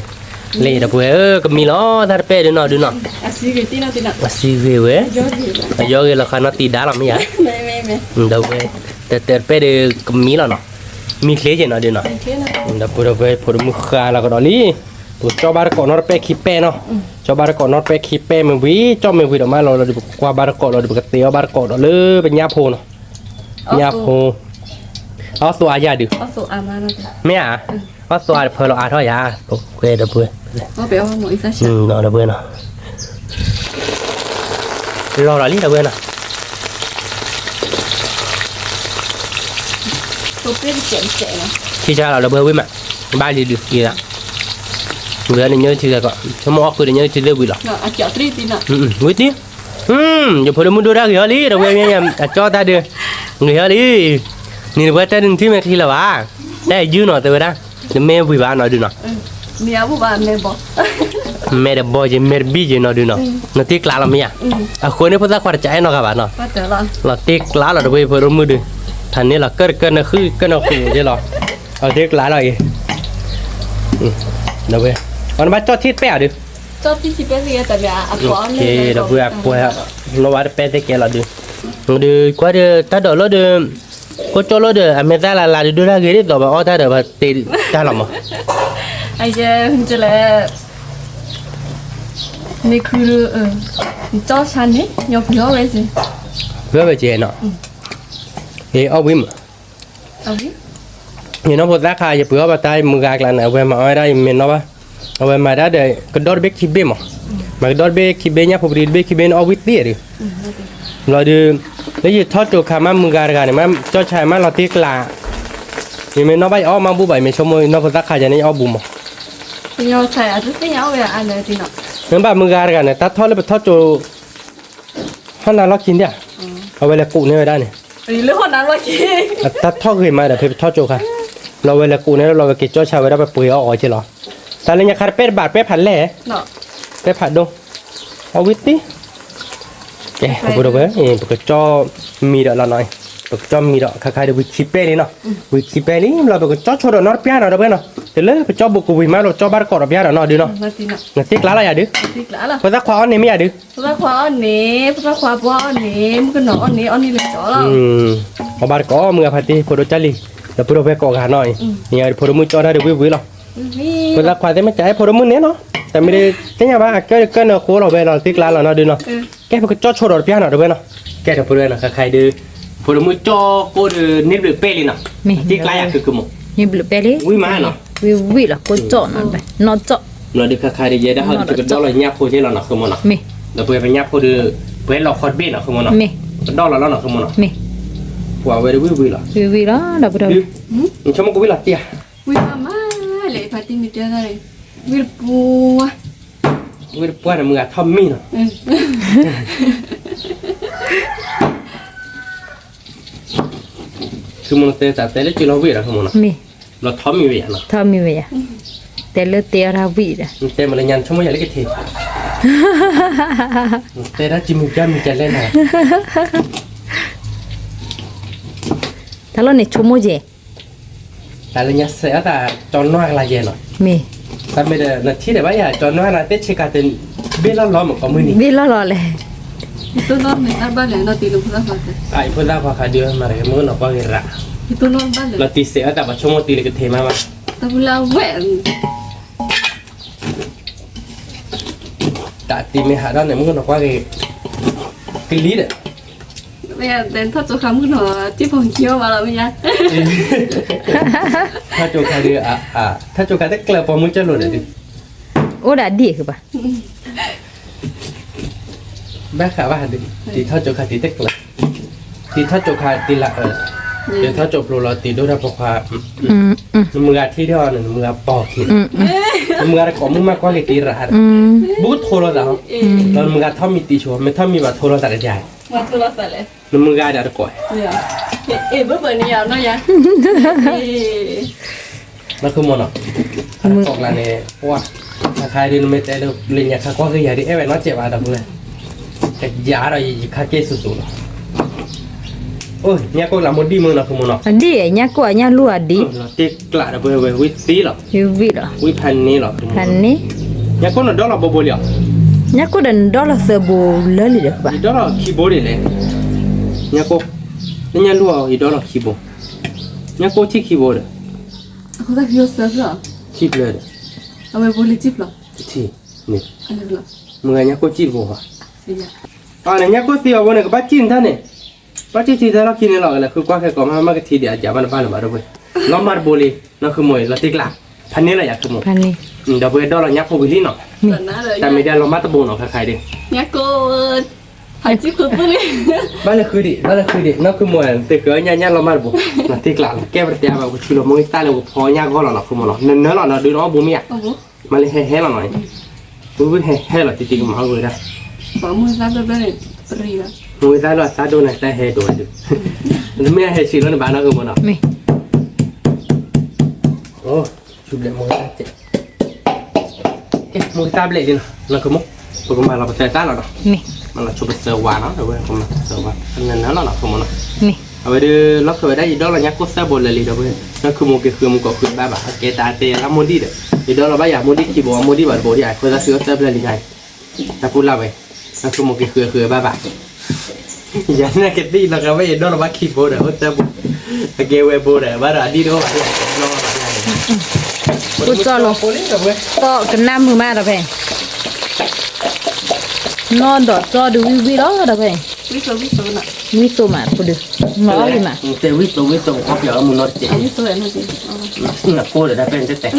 เล่เด้อเพื่อนก็มีล้อถ้าเป้ดูเนาะดูเนาะ อาศัยกันที่นั่นที่นั่น มาซีเว้ย ยอดดี ยอดเลยค่ะนาตีด้าหรอไม่ยะ ไม่ เด้อเว้ยแต่เป้เด้ก็มีแล้วเนาะมีเคลียร์เนาะดูเนาะ เท่นะ เด้อเว้ยพอดูมือขาแล้วก็ดอลี่ตัวจอบาร์กอนอร์เป้คิเป้เนาะจอบาร์กอนอร์เป้คิเป้มันวิจอบมันวิดออกมาเราดูกว่าบาร์กอนเราดูกเตียวบาร์กอนเลยเป็นยาโพเนาะยาโพเอาตัวอาญาดู เอาสูอามาแล้ว ไม่อ่ะเอาตัวเพลอาท่อยาโอเคเด้อเว้ย เอาไปเอาหน่อยซะ เนาะเด้อเว้ยเนาะรอละลี่เด้อเว้ยเนาะ ตัวเป็นเจ๋งๆนะ ที่จะเราเด้อเว้ยมั้ยบ้านดีๆละเรือนี่เยอะทีละก็ชั่วโมงคือเยอะทีเดียววิละ เนาะอาเกี่ยวตรีตีน่ะ วิธีอย่าพูดมึงดูได้เหรอลี่เราเว้ยเนี่ยจอตาเด้อเหรอลี่นี่เว้ยแต่นึงที่ไม่ทีละวะได้ยืนหน่อยแต่ว่าจะแม่วิบ้านหน่อยดูหน่อย เมียผู้บ้านแม่บอก แม่เด็กบอยจะแม่บีจะหน่อยดูหน่อยนั่นที่กลางละเมียคนนี้พูดว่าขวัญใจหน่อยครับเนาะ ก็เจอละ เราที่กลางเราเว้ยพูดมือดูท่านนี้เราเกิดนะคือเกิดนะคือใช่หรอเอาที่กลางเราเองเดี๋ยวเว้ยวันมาจอดที่แปะดิ ชอบที่ชิเป็นเรียแต่เมียอ่ะ Ok, da buat buat lo ada pete ke la de. De kwa de ta do lo de ko cho lo de ameta la de la gere do ba o ta de ba te ta la ma. ไอ้เจ้าจะเลยนี่คือเจ้าฉันนี่ยกยอเลยสิ Ba ba je na. E o wim. เอาดิ Ni no bo ta kha ye pu ba tai mu ga la na we ma ai dai men no ba. We ma da de ko dor be ki be ma. Ma dor be ki be nya pu ri be ki be no wit de. Lo de le ye thot to kha ma mu ga ga ne ma cho chai ma lo ti kla. Ni men no ba o ma bu ba me chomo no bo ta kha ja ni o bu ma. ยอใช่อาจจะไม่เอาเลยอันเลยทีน่ะ Nên bà mưa gà này ta thoát lên thoát cho hắn là lót chín đi à? Ở đây là cụ này ở đây này. หรือคนนั้นว่าคิด Ta thoát người mà để phải thoát cho khá. Lo về là cụ này lo về cái cho chào về đó phải bùi ở chứ lo. Ta lên nhà khát pet bạt pet phản lẻ. เนาะ Pet phản đâu? Ở vít tí. Kệ, vừa đâu vậy? Cái cho mì đó là nói. Cho mì đó khai khai được vít xíp đi nào. Vít xíp đi là cái cho đó nó pia nào đâu vậy nào? Thế lấy phải cho bộ cụ vít mà lo cho bát cỏ đó pia đó nó đi nào. นาทีน่ะ Nó tiếc lá là gì được? ติดแล้วล่ะ Phải ra khóa này mới được. พระควาอันนี้พระควาบัวอันนี้มันก็หนออันนี้อันนี้เลยจ๋อแล้ว Ở bà có mưa phải đi, phụ cho đi, là phụ về cỏ gà nói, nhà phụ mưa cho ra được vui lắm, นี่ phụ ra khoai thế mới trái phụ mưa nén nó, tại vì cái nhà bà cái nó khô rồi về là tiếc lá là nó đưa nó, cái phụ cho cho rồi phía nào được về nó, cái là phụ về là khai đưa, phụ mưa cho cô đưa nếp được pe lên nó, tiếc lá à cứ một, นี่บลูเบอร์รี่ vui má nó, วิละก็เจาะนั่นไปนอนเจาะ nó được khai đi về đó hơn cái đó là nháp phụ thế là nó không nó, มี là phụ về nháp phụ đưa, về lọc khói bên nó không nó, มี đó là nó không nó, มี phụ về được vui là, วิละดับดับ cho một cái vui là tia. วิวมาเลยพาติมิเตอร์เลยวิวปัว Với bữa là mưa thơm mi nó. Cứ muốn tê ta tê lấy chỉ lo việc là không muốn nó. มี Nó thơm mi vậy nó. ทอมีเวียแต่เลือดเตียราวีด Tê mà là nhăn không bao giờ lấy cái thịt. Tê đó chỉ mình chạy lên này. ถ้าเราเนี่ยชั่วโมงเจ Tại là nhăn sẽ ta cho nó là gì nó. มี Ta bây giờ là chỉ để bây giờ cho nó là tết chỉ cả tiền biết nó lo một có mươi nị. วิละรอเลย itu non nih arba le no tilu pura fate Ai pun dah pakai dia mà cái mưa nó bao nhiêu rạ. itu non bale Là tí sẽ ta bảo cho một tí là cái thề mà. tabula wen Tại tí mình hạ đó này mưa nó qua cái lý đấy. bây giờ đến thoát chỗ khám cái nó tiếp phòng chiếu vào là bây giờถ้าโจคาเดือถ้าโจคาได้เกลือพอมึงจะหลุดเลยดิ โอ้ด่าดีคือปะ แม่ขาว่าดิตีถ้าโจคาตีได้เกลือตีถ้าโจคาตีละเดี๋ยวถ้าโจโปรเราตีด้วยนะพอความึงอาที่เดียวนึงมึงอาปอกทีมึงอาของมึงมากกว่าเลยตีระบูทโทรศัพท์ตอนมึงอาทำมีตีชัวไม่ทำมีแบบโทรศัพท์ใหญ่ มาตัวละเลย มึงอาเดี๋ยวก่อน เนี่ยเอ๊ะเบอร์นี้ยาวเนาะยะ นั่นคือมันอ่ะ มือ ตกละเนี่ยเพราะว่าใครดูไม่แต่เราเรียนอย่างก็คืออย่างที่เอเวนว่าเจ็บอะไรแบบนี้แต่ยาเราอีกค่าเกสุดๆโอ้ยเนี่ยก็ลำบดีมือนะคุณมันเนาะ อันดีเนี้ยกว่าเนี้ยรัวดี เราตีกละเราไปวิตีหรอ ยูวีหรอ วิพันนี้หรอ พันนี้ เนี่ยก็นดอลเราบ่บ่เลยอ่ะ เนี้ยก็เดินดอลลาร์เซอร์โบเลลี่เด็กป่ะ ดอลเราคีย์บอร์ดเลยเนี่ยก็เนี่ยรู้อ่ะดอลเราคีย์บอร์ดเนี่ยก็ที่คีย์บอร์ด เขาได้พิโอเซอร์เหรอ คีย์บอร์ด เอาไปบริจิบเหรอ ที่นี่ อะไรเหรอ มึงเนี่ยก็จีบว่ะ เสีย อ่าเนี่ยก็เสียวันนี้ก็ปัจจินท่านเนี่ยปัจจินที่เราคิดเนี่ยเราเลยคือกว่าแค่ก็มาก็ทีเดียวจะมันบ้านมาด้วยเรามาบรินั่นคือมวยเราติกละพันนี้เราอยากคือมวย พันนี้ เดี๋ยวไปดอลเราเนี่ยพอวิลีเนาะ เหมือนน่าเลย แต่ไม่ได้เรามาตะบูนเนาะใครๆดิ เนี่ยก็หายจิบคือปุ๊บเลย บ้านเลยคือดินั่นคือมวยแต่เกิดเนี่ยเรามาบุเราติกละแก้ปัญหาแบบชิลมวยตาเลยพอเนี่ยก็เราเนาะคือมันเนาะเนื้อเราเนาะดูน้องบุ้มอ่ะ โอ้โห มาเลยให้เราหน่อยบุ้มให้เราติดๆมาเลยนะ บอกมือซับแบบนี้ปรีนะ มวยตาเราซาโดนแต่ให้โดนดิแล้วไม่ให้ชิลในบ้านเราคือมันเนาะ มี โอ้ชุบเลยมวยตาเจ็บมวยตาเบลดินนั่นคือมุกพวกมันเราไปใส่ตาเราเนาะ มี มันเราชุบไปเสิร์ฟวานเนาะเดี๋ยวเว้ยพวกมันเสิร์ฟวานเงินนั้นเราเนาะพวกมันเนาะ มี เอาไปดูล็อกเคยได้ยีดอลเราเนี้ยก็เสิร์ฟบนเลยเดี๋ยวเว้ยนั่นคือมุกคือมุกก็คือแบบเกตาเตะแล้วโมดี้เด้ยีดอลเราไปอย่างโมดี้คีย์บอร์ดโมดี้แบบโบดี้ไอ้คนละเสิร์ฟเลยยังไงแต่พูดเล่าไปนั่นคือมุกคือแบบอย่างนี้ก็ดีแล้วก็ไปยีดอลเราไปคีย์บอร์ดเด้อเสิร์ฟเกย์เว็บบอร์ดเด้อบ้าระดีด้วยน้องอะไร กูจอลง โพลิสกับเว้ย ก็กันน้ำมือมาแล้วเพ่นอนดอดจอดูวิวแล้วเพ่ วิโซน่ะ วิโซมาพูดดูงอเลยมา แต่วิโตเขาเดี๋ยวมึงนอนเจ๊ อันนี้สวยนะจริง น่ะโคตรได้เป็นแต่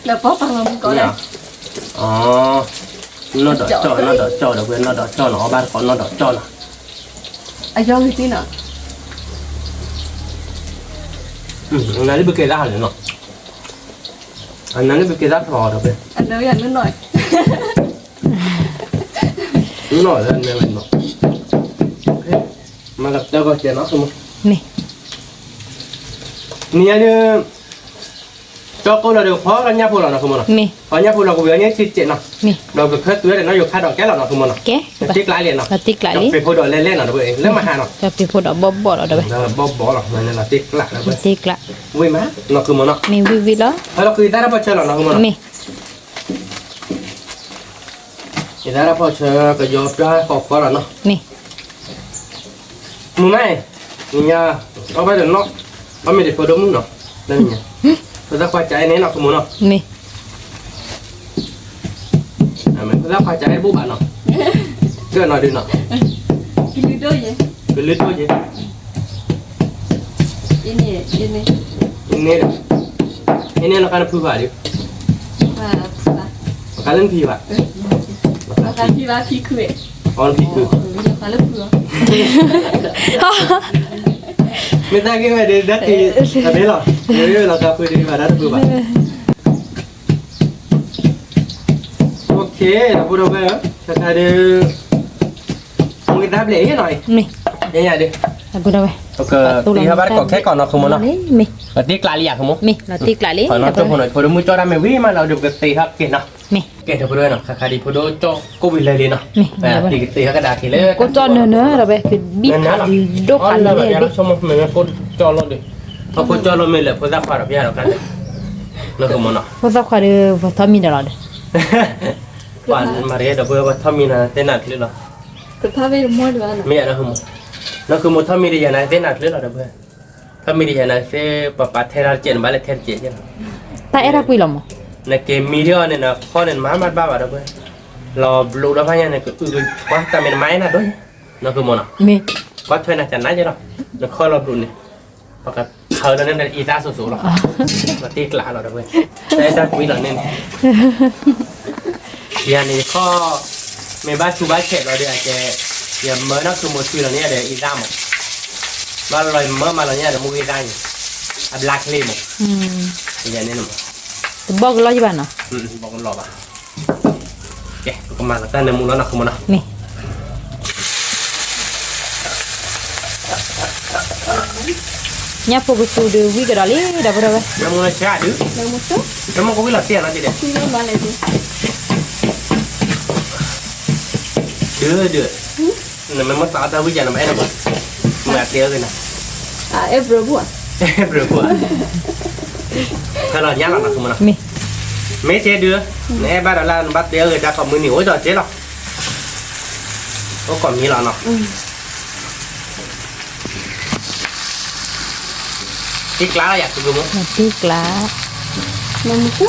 แล้วป๊อปปังเราก็ได้ อ๋อนอดจอนอดจอเดี๋ยวเพื่อนนอดจอเนาะบ้านเขานอดจอเนาะ อายองที่น่ะ อันนั้นเป็นเกล้าเลยเนาะอันนั้นเป็นเกล้าพอเดี๋ยวเพื่อน อันเดียวอย่างนั้นหน่อย นอดแล้วเนี่ยมันเนาะมากับเจ้าก็เจ๊เนาะสมมติ นี่ เนี่ยเนี่ยจอก็เราเดี๋ยวพอเราเนี่ยพูดเราเนาะสมมติเนาะ มี พอเนี่ยพูดเราก็เวียนเนี่ยชิดเจ๊เนาะ มี เราก็เคยตัวเดี๋ยวเราอยู่ค่าดอกแก้เราเนาะสมมติเนาะ แก ติ๊กหลายเหรียญเนาะ เราติ๊กหลายลิ ไปพูดดอกเล่นๆเนาะเพื่อนเรื่องมาหาเนาะ จะไปพูดเอาบ่เอาเด้อเพ่ แล้วบ่หรอกมันน่ะติ๊กหลักแล้วเพื่อน ติ๊กละ เว้ยมาเนาะคือมันเนาะ มีวิวแล้ว เราคือได้รับพอเชิญหรอเนาะคือมัน มี ได้รับพอเชิญก็ยอมได้ขอบคุณหรอเนาะ มี มึงไม่เนี่ยเอาไปเดี๋ยวเนาะเอาไม่ได้พอดมึงเนาะนั่นเนี่ยภาษาควายใจเนี่ยเนาะคือมันเนาะ มี มันภาษาควายใจบุบเนาะเกินหน่อยดิเนาะ กินด้วยยัง เป็นลึกด้วยยัง อินี่ ini lo kan pribadi มามา kalian pribadi ราคาที่ว่าที่คือ orang pikir ราคาเลือกเพื่อ minta ke ada dati ada lo jadi lo kapu di mana pribadi oke dah pun apa ya kata ada mungkin dah beli ya noi มี ya deh เอาพูดเอาไป oke tiga bar kok kayak kono kumono มี berarti kelali ya kamu มีเราติ๊กหลายลิ kono tuh kono podo mu coba me wi ma lo de kete hak ke no มี ke dah podo no kakak di podo cok ko wi le no Nih, nah di kete hak ada kile กูจอเนื้อเราไปคือบีบดกขัน lah เลย ya ดิ semua me ko colo de ko colo me le poda para biar kan no kumono พวกสักคนเดียวทำมีเดี๋ยวเราเด้ wan maria da boya thamina tenat le lo แต่ถ้าไม่หมดว่านะ me ana humo no kumo thamiri ya na tenat le lo da boya thamiri ya na se papa therar chen bale ther che je แต่เอ็ระกุยหรอมั้ง na ke mirio ne na khonen mamat baba da boya lo blu da phanya ne ku kwa ta men mai na do no kumo no มี kwa thwe na chan na je lo no kho lo blu ne paka khờ nó nên là y ta số rồi mà tiếc lạ rồi đó quên đây ta quý lần nên giờ này kho mấy ba chú ba trẻ rồi đi à trẻ giờ mới nó cứ một quý lần này để y ra một ba rồi mới mà lần này để mua y ra nhỉ à black lên một อืม giờ nên một บอกเราอยู่บ้านเนาะ บอกcon lò bà ok còn mà là ta nên mua nó là không mua nó มี เ nhá phụ cái su đưa vi cái đó đi đập vào đây Nó mua cha đứa. Nang mo to. Nó mua có biết là tiền nó gì đấy. Ni ba le di. Đưa. Nó mới mất tao bây giờ nó mẹ nó bật. Mẹ tiêu rồi nè. Every buat. Rồi của. Thôi là nhá là nó không nào. mi Mấy chế đưa. Nè ba đó là bắt tiêu rồi ra còn 10 niếu rồi chế rồi. Có còn như là nó. Cái lá là tụi nó. tí lá Nang mo to.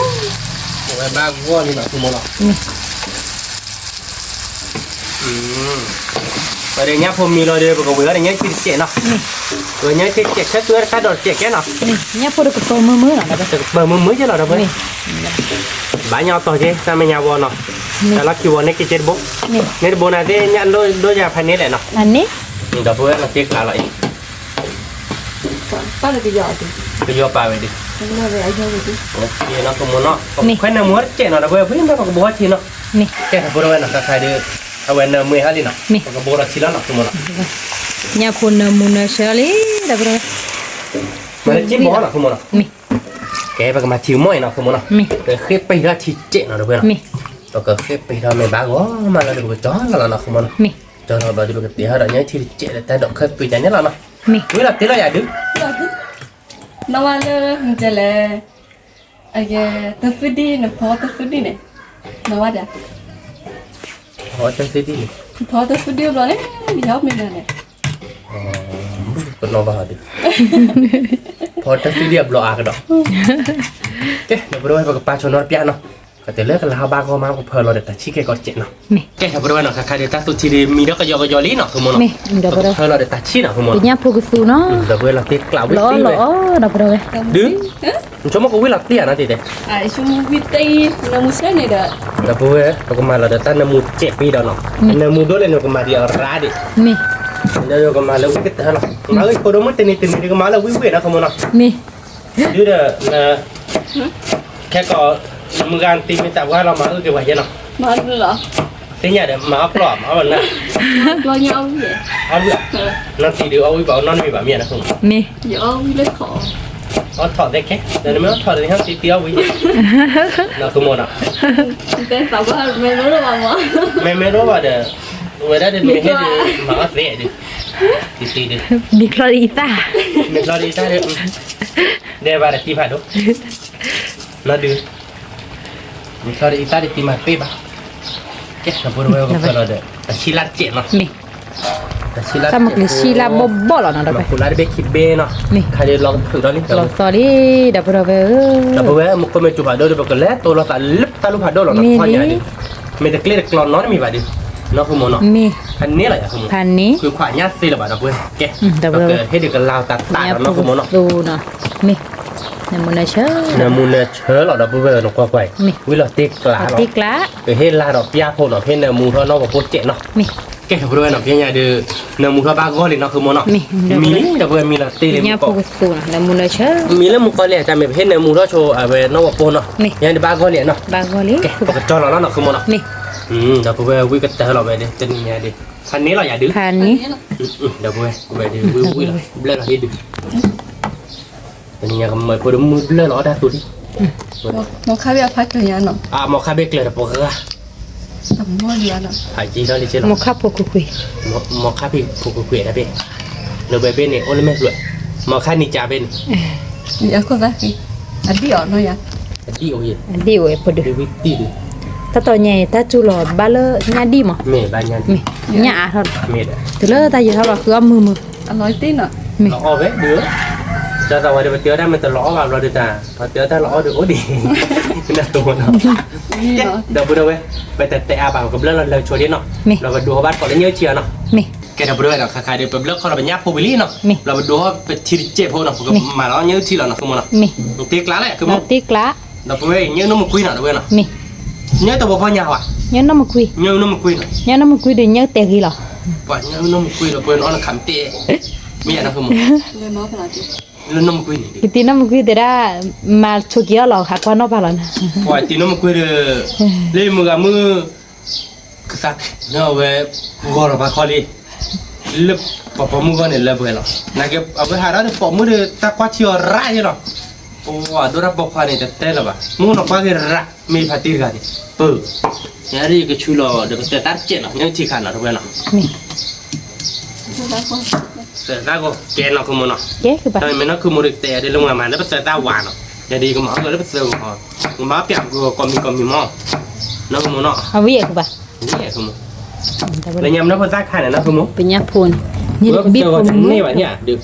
Một ba gua như là tụi nó. mi Và đây nhá phô mì rồi đây có bữa đây nhá thịt chè nào. Rồi nhá thịt chè sát bữa sát đọt chè cái nào. mi nhá phụ được cái mơ mơ nào đây Bờ mới chứ là đâu vậy. Bả nhau to chứ, sao mày nhau bò nào. Ta lắc kêu này cái chết bốc. mi Nên bữa này thế nhá đôi giờ phải nét lại nào. anh ấy Nhưng đó bữa là tiếc lại. Pa le di ya di. Cái vô pa về đi. Nang na ve ayo di. Thì nó cũng muốn nó. Khoen nó muốn chè nó là bữa với nó có bữa thì nó. mi Chè bữa rồi nó khai được. À bên 12 đi nào. Có bữa là chỉ là nó cũng muốn nó. nhá phụ nợ mua nợ xe đi đập vào đây Mà chỉ bó nó cũng muốn nó. mi Cái mà mà chiếu mồi nó không muốn nó. mi Cái khép bay ra thì chè nó được không? mi Tôi có khép bay ra mày bá gó mà là được chó là nó không muốn nó. mi Cho nó vào được cái tía đó nhớ thì chè là tay động khép bay ra nhất là nó. mi Với là tía là giải đứng. Na wa le je le. Age ta fudi na po ta fudi ne. Na wa da. Họ chân xí đi. Po ta fudi lo ne. Di help me na ne. Còn nó vào đi. Họ chân xí đi bỏ cái đó. Cái nó vừa rồi vào cái pa cho nó piano. Cái tía lấy cái lao ba con mang của phở rồi để ta chỉ cái con chè nó. mi Cái vừa rồi nó khai để ta tụt chỉ đi mi đó cái giò lý nó không muốn nó. mi đập vào đây Phở rồi để ta chỉ nó không muốn thì nó. nhá phụ cái su nó Rồi vừa là tía cào với lỗ tí vậy. lỗ đập vào đây Đứng. Chúng nó có biết là tía nó thì đấy. Sum witai na mo se ne da. Là vừa ấy, nó mà là để ta nemu chè pi đó nó. Nemu đó lên nó mà đi ở ra đi. mi Nếu có mà là cái thế nào. Mà cái cô đó mất tiền thì cái mà là quý nó không muốn nó. mi Chứ là cái có một gan tìm cái tàu qua là mà cái vậy nào. Ma lo. Thế nhà để mà ấp lọm ấp là Lo nhau vậy. ấp được. Nó thì được ôi bảo nó bị bảo miệng nó không. mi Yo le kho. Nó thọ đấy cái. Nên nó thọ đấy hắn tí tiêu với vậy. Nó không muốn nào. Te pa ba me lo lo ma. Mẹ đó vào để người đã đi mình hết đi mà ấp rẻ đi. Tí đi. microita Mình lo đi ra đi. Để vào để tìm phải đâu. Nó đưa. Mình lo đi ta đi tìm phải ba. Cái nó vừa rồi có phải là để chỉ lát chè nó. mi sama cái sila bobol nó đập Nó vào cũng là để kịp bê nó. Khai để lòng thử đó đi. lỗ to đi đập vào đây Là bởi vì một con mình chụp vào đâu được cái lẽ tôi là tại lấp ta lúc vào đâu là nó hoa nhảy đi. Mình được clear được nó mi vào đi. Nó không muốn nó. mi Anh nhớ lại không muốn. pan ní Cứ khỏa nhát xí là bảo nó quên. Cái. đập vào đây Hết được cái lao tạt tạt nó không muốn nó. su nó mi nè muốn nợ xe Nè muốn chớ là đó bởi vì nó qua quậy. Với là tiếc lá nó. tiếc lá Cái hết là đó pia phô nó hết nè muốn thôi nó có phô chệ nó. mi Cái bởi vì nó cái nhà được nè muốn thôi ba gói thì nó không muốn nó. Mi là bởi vì mi là tê lên nhá một cọ. phụ cái su nè muốn nợ xe Mi là một con lẻ tại mình hết nè muốn đó cho à về nó có phô nó. Nhà đi ba gói lẻ nó. ba gói lý Cái cho nó không muốn nó. mi Đó bây giờ quý cái tờ là về đi tên nhà đi anh này là nhà đứng pan ní đó bây giờ về đi quý là lên là đi được tên nhà cầm mày có đúng lên nó đã tụi đi Mo kha bia pa ke ya no. à mà khai biết là bỏ ra Tam mo ya no. phải chi đó đi chơi một khắp phụ quỳ mà khai biết phục quyền đã biết rồi về bên này ôn mệt rồi mà khai đi trà bên Ya ko da ki. Adi o no ya. đi ôi đi về phụ được đi với đi đi ta to nhẹ ta chu lò ba lơ nhà đi mà mẹ ba nhà mi nhà thôi mẹ đã từ lơ ta giờ thao là cứ mưa mưa Aloi ti no. mi lõ vét đứa cho tao đây tiêu ra mình tao lõ vào rồi đi ta và tiêu ta lõ được ố đi là tụi nó Ni no. đâu bữa đâu vậy bây giờ tại bảo cầm lên là cho đến nó rồi đùa bắt còn nhớ chia nó mi cái nào bữa là khai được bữaเขาเราเป็นญาติผู้บริโภคเนาะเราไปดูว่าเป็นทีเจ็บพอเนาะมาแล้วเนื้อที่เราเนาะคือมันเนาะ mi ตีกล้าเลยคือมัน tiếc lá เราไปเนื้อนุ่มคุยเนาะเราไปเนาะ mi เนื้อตัวพ่อยาวอ่ะ nhớ nó mà quy เนื้อนุ่มคุยเนาะ nhớ nó mà quy được nhớ tiền gì lò ว่าเนื้อนุ่มคุยเราเป็นอ้อนขำเตะไม่อยากนะคือมัน Le mo pa ti. เนื้อนุ่มคุยนี่ cái tin nó mà quy thì đã mà chỗ kia lò khác qua nó vào lần ว่าตีนุ่มคุยเลยเล่มือกับมือคือสักเนาะเว้ยกูก็เราไปคอลีลึก pop mu con le bue lo na ke abe hara de pop mu de ta kwa chi ra ni lo o adora pop kha ni te la ba mu no kwa ke ra mi phatir ga ni pu ya ri ke chu lo de se tar che lo nyang chi khan lo bue lo นี่ se ta go ke no ko mu no เจ๊คือปะ ta me no ko mu de te de lu ma de se ta wa no ya di ko ma ko de se ko ma pya ko mi mo no ko mu no เอาวิ่งคือปะ ni ko mu le nyam no ko sa khan no ko mu เป็นยาพูนนี่ bữa บีบ giờ ผม còn nè bạn nhỉ được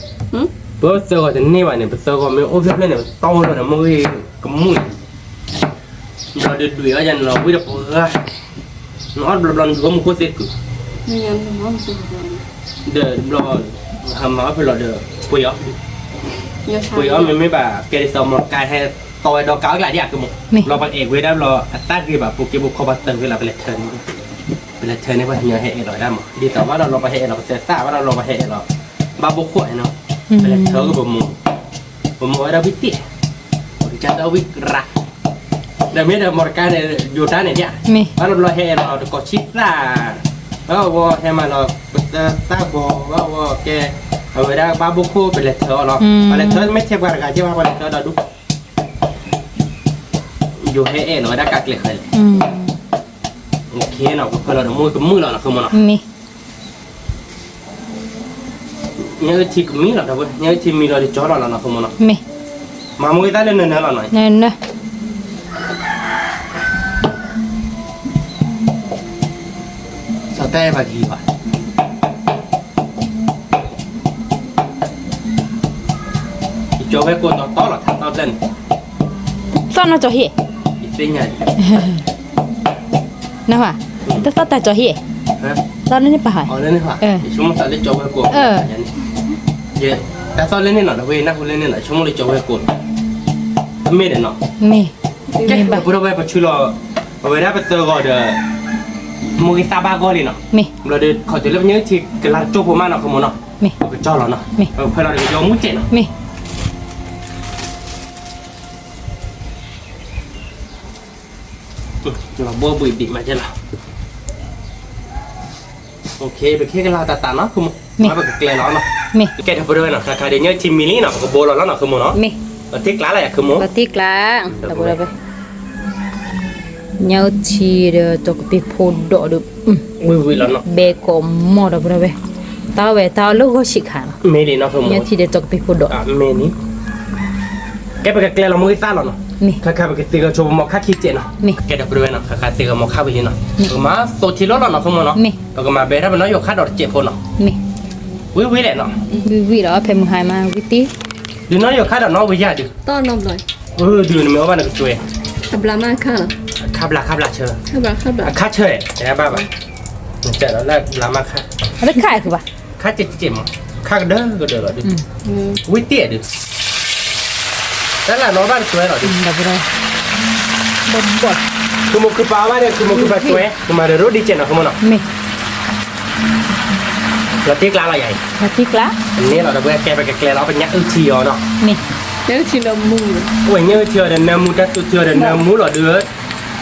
bữa giờ còn nè bạn này bữa giờ còn mấy ô viết lên này to rồi là môi cái mũi giờ được đuổi ở dần là bây giờ nó lần có một cô tết cứ นี่ยังน้องสุดเลย để lo hầm nói phải lo được quỳ ó เยอะ quỳ ó mình mới bà cái sau một cái hay tôi đó cáo lại đi à cái một lo bạn echo đó lo tát cái bà phụ cái bộ kho bát tầng cái là phải lệch thân phải lệch thân này phải nhờ hệ rồi đó mà đi tàu bắtเราไปhệเราsẽ tạ bắtเราไปhệเราba bộ khỏe nó phải lệch thân cái bộ mù ở đâu biết tiệt đi chân đâu biết ra để biết được một cái này dù ta này nhá มี bắtเราhệเราcó chít ra đó vô hệ mà nó ta bộ vô cái ở đây ba bộ khô phải lệch thân nó phải lệch thân mấy thêm qua cái chứ ba phải lệch thân là đúng dù hệ nó đã cắt lệch rồi อืม ok nó có là môi cái mũi là không mà nó มี nhớ thì cũng mí là đâu nhớ thì mí là để chó là nó không mà nó มี mà môi ta lên nữa là nói นั่นนะ sao te và gì vậy thì cho bé cô nó to là thằng tao lên ซ่อนเอาจ่อเหี้ย thì sinh nhật นะว่ะแต่ซ่อนแต่จ่อเหี้ย hả ซ่อนนี่ป่ะหอย ở lên hả thì chúng ta lên cho bé cô vậy ta sao lên nó về nó lên nó chúng lên cho bé cô mê để nó มี cái มีป่ะ bữa đó bé bắt chui lo về đó bé tơ gọi được một cái sa ba gọi đi nó มี เราเดินขอจะเรียกเนี้ยที่กำลังโจผมมาเนาะขโมยเนาะ มี ก็เจ้าเราเนาะ มี เพื่อนเราเดี๋ยวยอมมุ้งเจเนาะ มี เราบัวบุยดิมาเจ้าเราโอเคไปแค่กันเราตาเนาะขโมยมาแบบเกลียเนาะ มี แกทำไปด้วยเนาะราคาเดี๋ยวเนี้ยทีมมิลลี่เนาะก็โบเราแล้วเนาะขโมยเนาะ มี เราที่กล้าอะไรอะขโมย ปฏิกลางตะบุระไปnhau chi de to ko pe pho do de วิวแล้วเนาะ be ko mo da buระไปtao về tao lúc có xịt hả เมลี่เนาะขโมย nhau chi de to ko pe pho do อ่ะเมนี่แกไปกับเกลียเรามุ้งซ่าเนาะ มี ข้าไปกับซีกโจมค่าขี้เจเนาะ มี แกทำไปด้วยเนาะข้าซีกมค่าไปเนาะมาโซทีล้อเนาะขโมยเนาะ มี แล้วก็มาเบรมันเนาะยกค่าดอกเจ็บพอเนาะ มี วิแหละเนาะ vi đó phải một hai mà vi tí ดูน้อยอยู่ค่าดอกน้อยวิยาดู ต้อนนมหน่อย ดูนี่มันว่ามันก็สวย ขับลามาค่ะ ขับละเชอ ขับลา ค่าเชยนะบ้าเจอแล้วลามาค่า rất khai của bà ค่าเจ็บค่าเด้อก็เด้อดูวิเตี้ยดูแล้วล่ะน้องบ้านสวยหรอดู là vừa đây bột bột คือมันคือปลาว่าเนี่ยคือมันคือปลาสวยคือมาเดี๋ยวรู้ดีเจนเนาะคือมันเนาะ mì เราตีกลาเราใหญ่ là thịt lá อันนี้เราเบื่อแกไปแกเราเป็นยักษ์เชียวเนาะ mì เดี๋ยวชิลมู โอ้ยเนี่ยเชียวเดินเนื้อมูจัดตัวเชียวเดินเนื้อมูหรอเดือ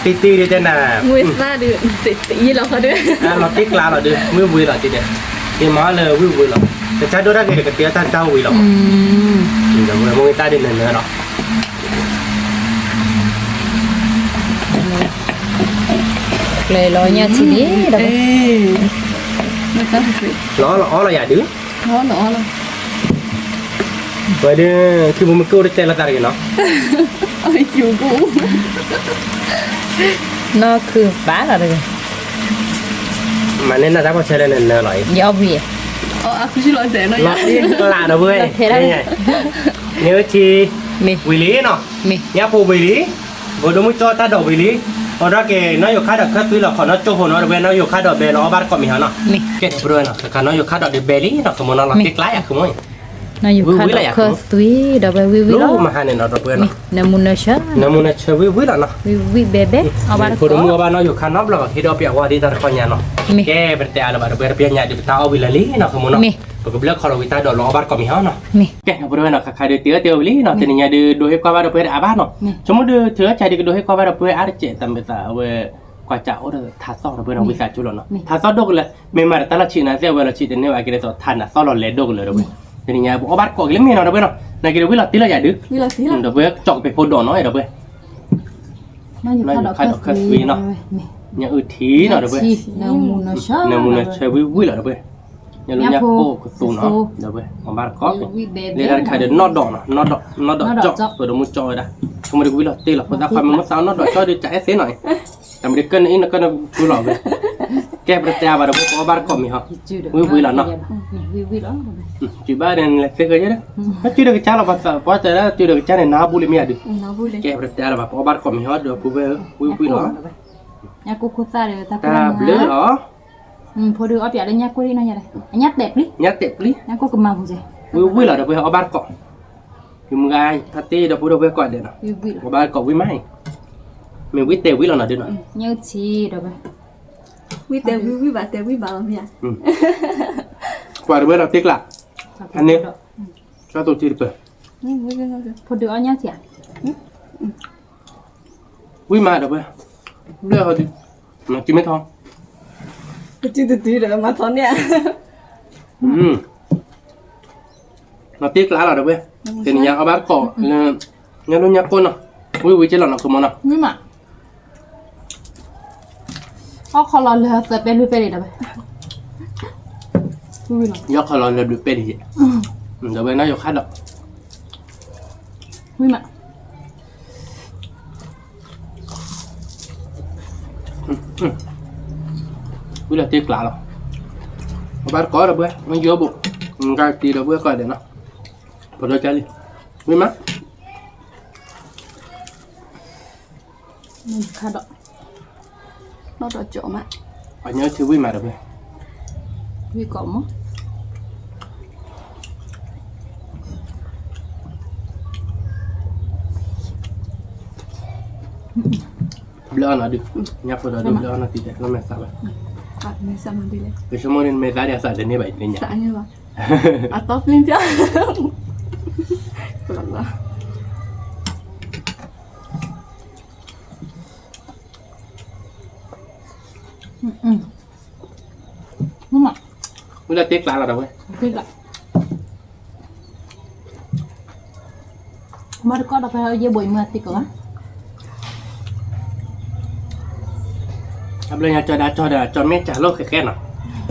ตีเดี๋ยวจะน่ะ มวยซ่าเดือดติดยี่เราเขาด้วย เราตีกลาเราเดือวิวหรอทีเดียวที่มาเลยวิวหรอแต่ถ้าดูได้ก็เดี๋ยวเตี้ยตาเจ้าวิวหรอ เดี๋ยวมึงตาดินเนื้อหรอ เลยlo nha chị đi เอ้ đâu ไม่ซ่าสิ ล้อเราอย่าดื้อ ท้อหนอเลย ไปดื้อคือมึงกูได้เจรจากันเนาะ เอาไปคิวกู nó cứ bá là được มันเนี่ยน่าจะพอใช้ได้เนื้อหน่อย do vì เอาอาคุชิโร่เดี๋ยวหน่อย ล้อที่ตลาดนะเว้ยนี่ไงเนื้อที mì วิลีเนาะ mì เนี่ยปูวิลีบดมุจจอตาดอกวิลีพอรักเกน้อยอยู่ค่าดอกแค่ตื้อเราขอน้อยโจ้หัวน้อยเว้นน้อยอยู่ค่าดอกเบลล้อบ้านก็มีหาเนาะ mì เก็บเปลือยเนาะค่าน้อยอยู่ค่าดอกเบลลี่เนาะขโมยเนาะเราติดไล่อะขโมย nó dùng Vui khá vui là độc à, cơ không? túi đâu phải vi รู้ đó มาหาเนี่ยเนาะเปลือย mì เนาะ nè muốn nó chết น้ำมันเชื่อวิแล้วเนาะ vi bé bé ở ba พอดมัวบ้านน้อยอยู่ค่านอบเราที่เราเปียกว่าที่ตาคอนยาเนาะ mì แกเป็นแต่อะไรบ้างเปลี่ยนยาดิบตาเอาวิลลี่เนาะขโมยเนาะ mì ปกติเลือกคอร์วิตาดอกล้อบ้านก็มีหาเนาะ mì แกเอาไปด้วยเนาะใครเดือดเตี้ยวิลลี่เนาะแต่เนี่ยดูให้ความว่าเราเปิดอาบ้านเนาะสมมติเดือดเถื่อใจดีก็ดูให้ความว่าเราเปิดอาร์เจตัมเบต้าเว้ย กว่าจะโอ้เด้อทาซอเราเพื่อนเราวิสาจุลเนาะทาซอดกเลยไม่มาแต่ละชิ้นนะเสียเวลาชิ้นเนี่ยว่ากิเลสทานนะซอเราเล็ดดกเลยเราเพื่อนทีนี้เนี่ยบอกบาร์ก่อกิเลสไม่เนาะเราเพื่อนเนาะในกิเลสวิลาตีเราใหญ่ดึก วิลาสิล่ะ เราเพื่อนจอกไปโพดอนน้อยเราเพื่อน มันอยู่ข้าวดอกกรีเนาะนี่ เนี่ยทีเนาะเราเพื่อน น้ำมูนชา เนี่ยมันใช้วิลาเราเพื่อนเนี่ยลุงเนี่ยโก้กุตูเนาะเราเพื่อนบาร์ก่อเรียนใครเดินนอดดอกเนาะนอดดอกจอกเปิดมุดจอยนะทำไมวิลาตีเราเพราะถ้าความมันสาวนอดดอกจอยดีใจเสียหน่อยแต่ไม่ได้เกินนี่นะก็ดูหล่อเลยแก้ประจาบาร์บอกบาร์ก่อมีฮะวิลาเนาะ วิลา จีบ้านเนี่ยเล็กๆก็เยอะนะจีเด็กจ้าเราภาษาเพราะแต่ละจีเด็กจ้าเนี่ยน้าบุรีมีอะไร น้าบุเลย แกประจาเราแบบบาร์ก่อมีฮะเดี๋ยวกูไปวิลา nhà cô khô ta rồi ta ta bleu đó phô đưa ốp đây nhà cô đi nó nhà đây nhát đẹp đi nhát đẹp đi nhà cô cầm màu gì vui là được với họ bát cọ nhưng gai thà tê được với cọ để nào họ bát cọ với mai mình với tê với là nào được nào như chi rồi vậy วิเตวิบาเตวิบาเนี่ย quả được với là tiếc lạ anh em cho tôi chơi được phô đưa nhát chị vui mà được với đưa họ đi mà chỉ mấy thon จืดๆเด้อมาตอนเนี้ย nó tiếc lá là được với thì nhà họ bát cọ nhà nó nhà con nào vui chơi là nó không món nào nhưng mà họ lò lừa phải bên lui bên này đâu vậy nhóc họ là được bên gì rồi bên nó vô khát đâu nhưng mà bây giờ tiếc lạ rồi bác có rồi bữa nó vô bụng ra tí rồi bữa coi để nó vào đây chơi đi với mắt khá đậm nó đỏ chỗ mà phải nhớ chứ với mà được bữa vì cổng á bữa nó được nhấp vào đó được bữa nó tí đẹp nó mệt sao vậy mình sao mình đi lên cái số món mệt ra để sao đến đây vậy nên nhỉ sao như vậy à top lên chứ là nhưng mà bây giờ tiếc lạ là đâu vậy tiếc lạ mà có đâu phải dây bụi mưa tiếc quá bây giờ cho mẹ trả lô khẽ nào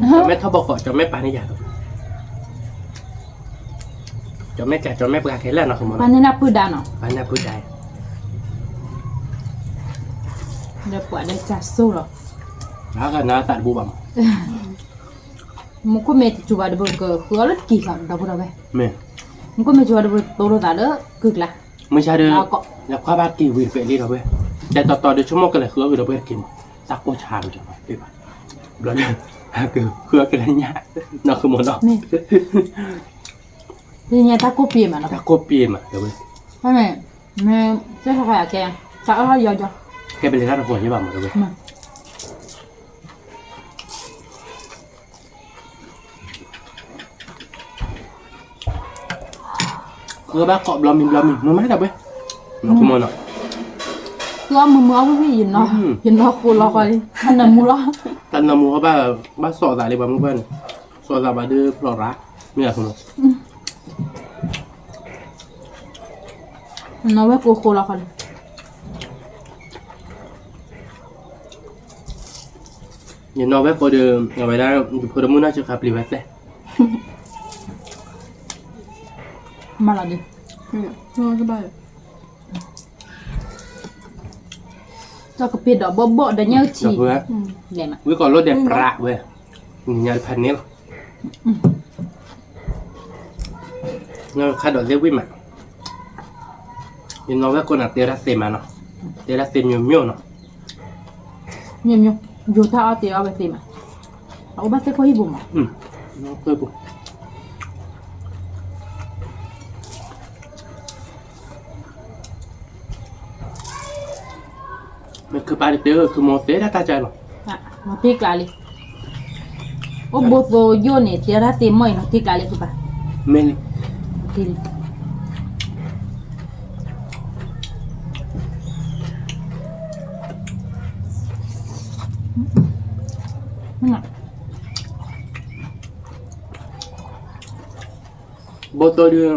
cho mẹ thao bọc vỏ cho mẹ bán đi giả cho mẹ trả cho mẹ bạc thế là nó không muốn bán nên bự đàn nó bán là bự đài được quả đây trả số rồi đó là nó tạt bù bẩm một con mẹ chụp vào được cái khứa rất kỳ lắm đâu đâu vậy mẹ một con mẹ chụp vào được tôi đâu đó cực là mới ra được là khoa bát kỳ vì vậy đi rồi vậyแต่ต่อเดี๋ยวชั่วโมงกันเลยเครือไปเราไปกินตักโคชาไปจ้ะไปป่ะแล้วเนี่ยคือเครือกันอะไรเงี้ยnóคือหมดเนาะ thì nhà ta có bìa mà nó ตักโคปีมาเดี๋ยวไป ไม่ไม่ใช่ค่ะแกจะเอาย่อ แกไปเลยร้านหัวใช่ป่ะมาเดี๋ยวไปเครือบ้าเกาะบลอมินมันไม่ได้เดี๋ยวไปnóคือหมดเนาะก็มือไม่ยินเนาะยินเนาะกูรอคอยท่านมูรอ tan namu ba so za le ba mu ban so za ba de flora mi la kono เนาะว่ากูรอคอย ni no ba ko de ba da ko de mu na che ka pli ba le มาละดิ nó cái bài เจ้ากระปิดดอกบ่ได้เงี้ยฉี่ เพื่อ แหลมอ่ะ วิก่อนรถเด็ดประเว้ยนี่ยาพันนี้เงาคาดอกเรียกวิมายินน้องว่าคนอ่ะเตระเซมาเนาะเตระเซมิวมิวเนาะ nhiều nhiều dù tao ao tiền ao về tìm à ông bác sẽ có hi bụng à น้องเคยบุกมันคือปลาเตอร์คือโมเสสตาใจหรอ à mà tiếc lại đi ô bố vô vô này thì ra tìm mày nó tiếc lại đi bà เมน thì botol dia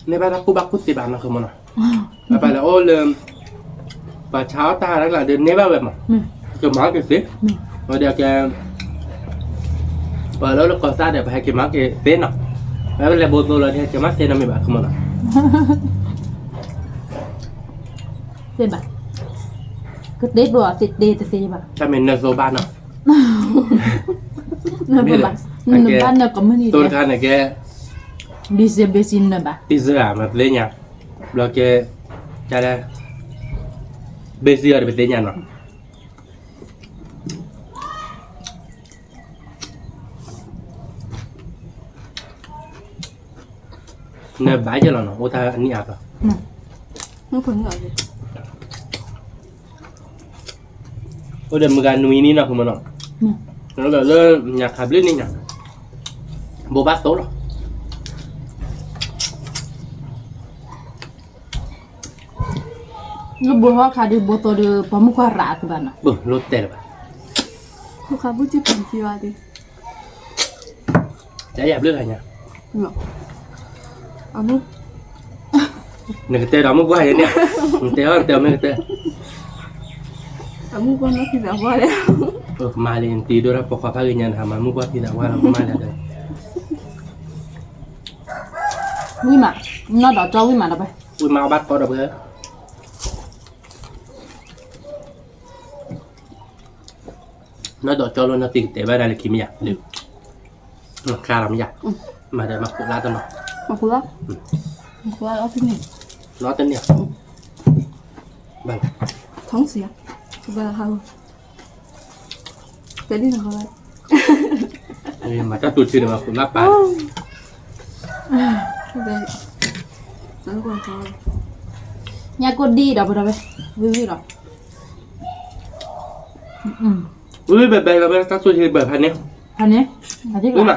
ni pada aku bagus sih bang nak ke mana apa lah oh le pas ช้า ta đó là đến nếp vậy mà cái máu cái xếp rồi dia cái và đó là còn sao để phải cái máu cái xếp nàoแล้วlà botol là dia cái máu xếp nào bạn ke mana เต็มบ่ก็เด็ดบ่ติดเดทเสียบ่ ถ้าเป็นเนโซบ้านเนาะ นั่นบ่นั่นบ้านน่ะก็มันนี่ ตัวกันเนี่ยแก ดิเซเบซินน่ะบ่ ที่เสือมาเล่นยังแล้วแกจะได้เบสิร์ไปเล่นยังเนาะเนี่ยบ้าจังแล้วเนาะโอ้ท่าอันนี้อ่ะ nó phun gọi gì โอ้เดี๋ยวมึงการนุ้ยนี่เนาะคุณมันเนาะแล้วก็เริ่มอยากขับเล่นนี่เนี่ยโบบาโต้หรอ lu boho ka di botol de pamukara tu bana บึ้งรถเตะเลย cô khá bút chip bằng chi vào đi จะอยากเลือกอะไรเนี่ย ngọc à mút หนึ่งเตะเราไม่กว่าอย่างเนี้ยเตะไม่เตะ à mút con nó thì đã qua đấy มาเรียนตีด้วยนะปกติเงินทำมามุกว่าที่แต่ว่าเรามาเลย wi ma no do cho wi ma da ba อุ้ยมาบัดก็ได้เพื่อน้าดอกจอลน่าติดแต่ว่าได้เลยคิมอยากหรือคลาเราไม่อยากมาได้มาคุยร้านตัวเนาะ mà cô lắm mà cô lắm cái này ร้านตัวเนี่ยบัง thống xí à cô ba hao cái đi nào coi มาถ้าตัวชื่อมาคุยรับปาก về nó còn coi nya ko di da ba da ba wi da อุ้ยแบบถ้าตัวชื่อแบบพันนี้ อันนี้อันนี้ รู้ ก็ ไหม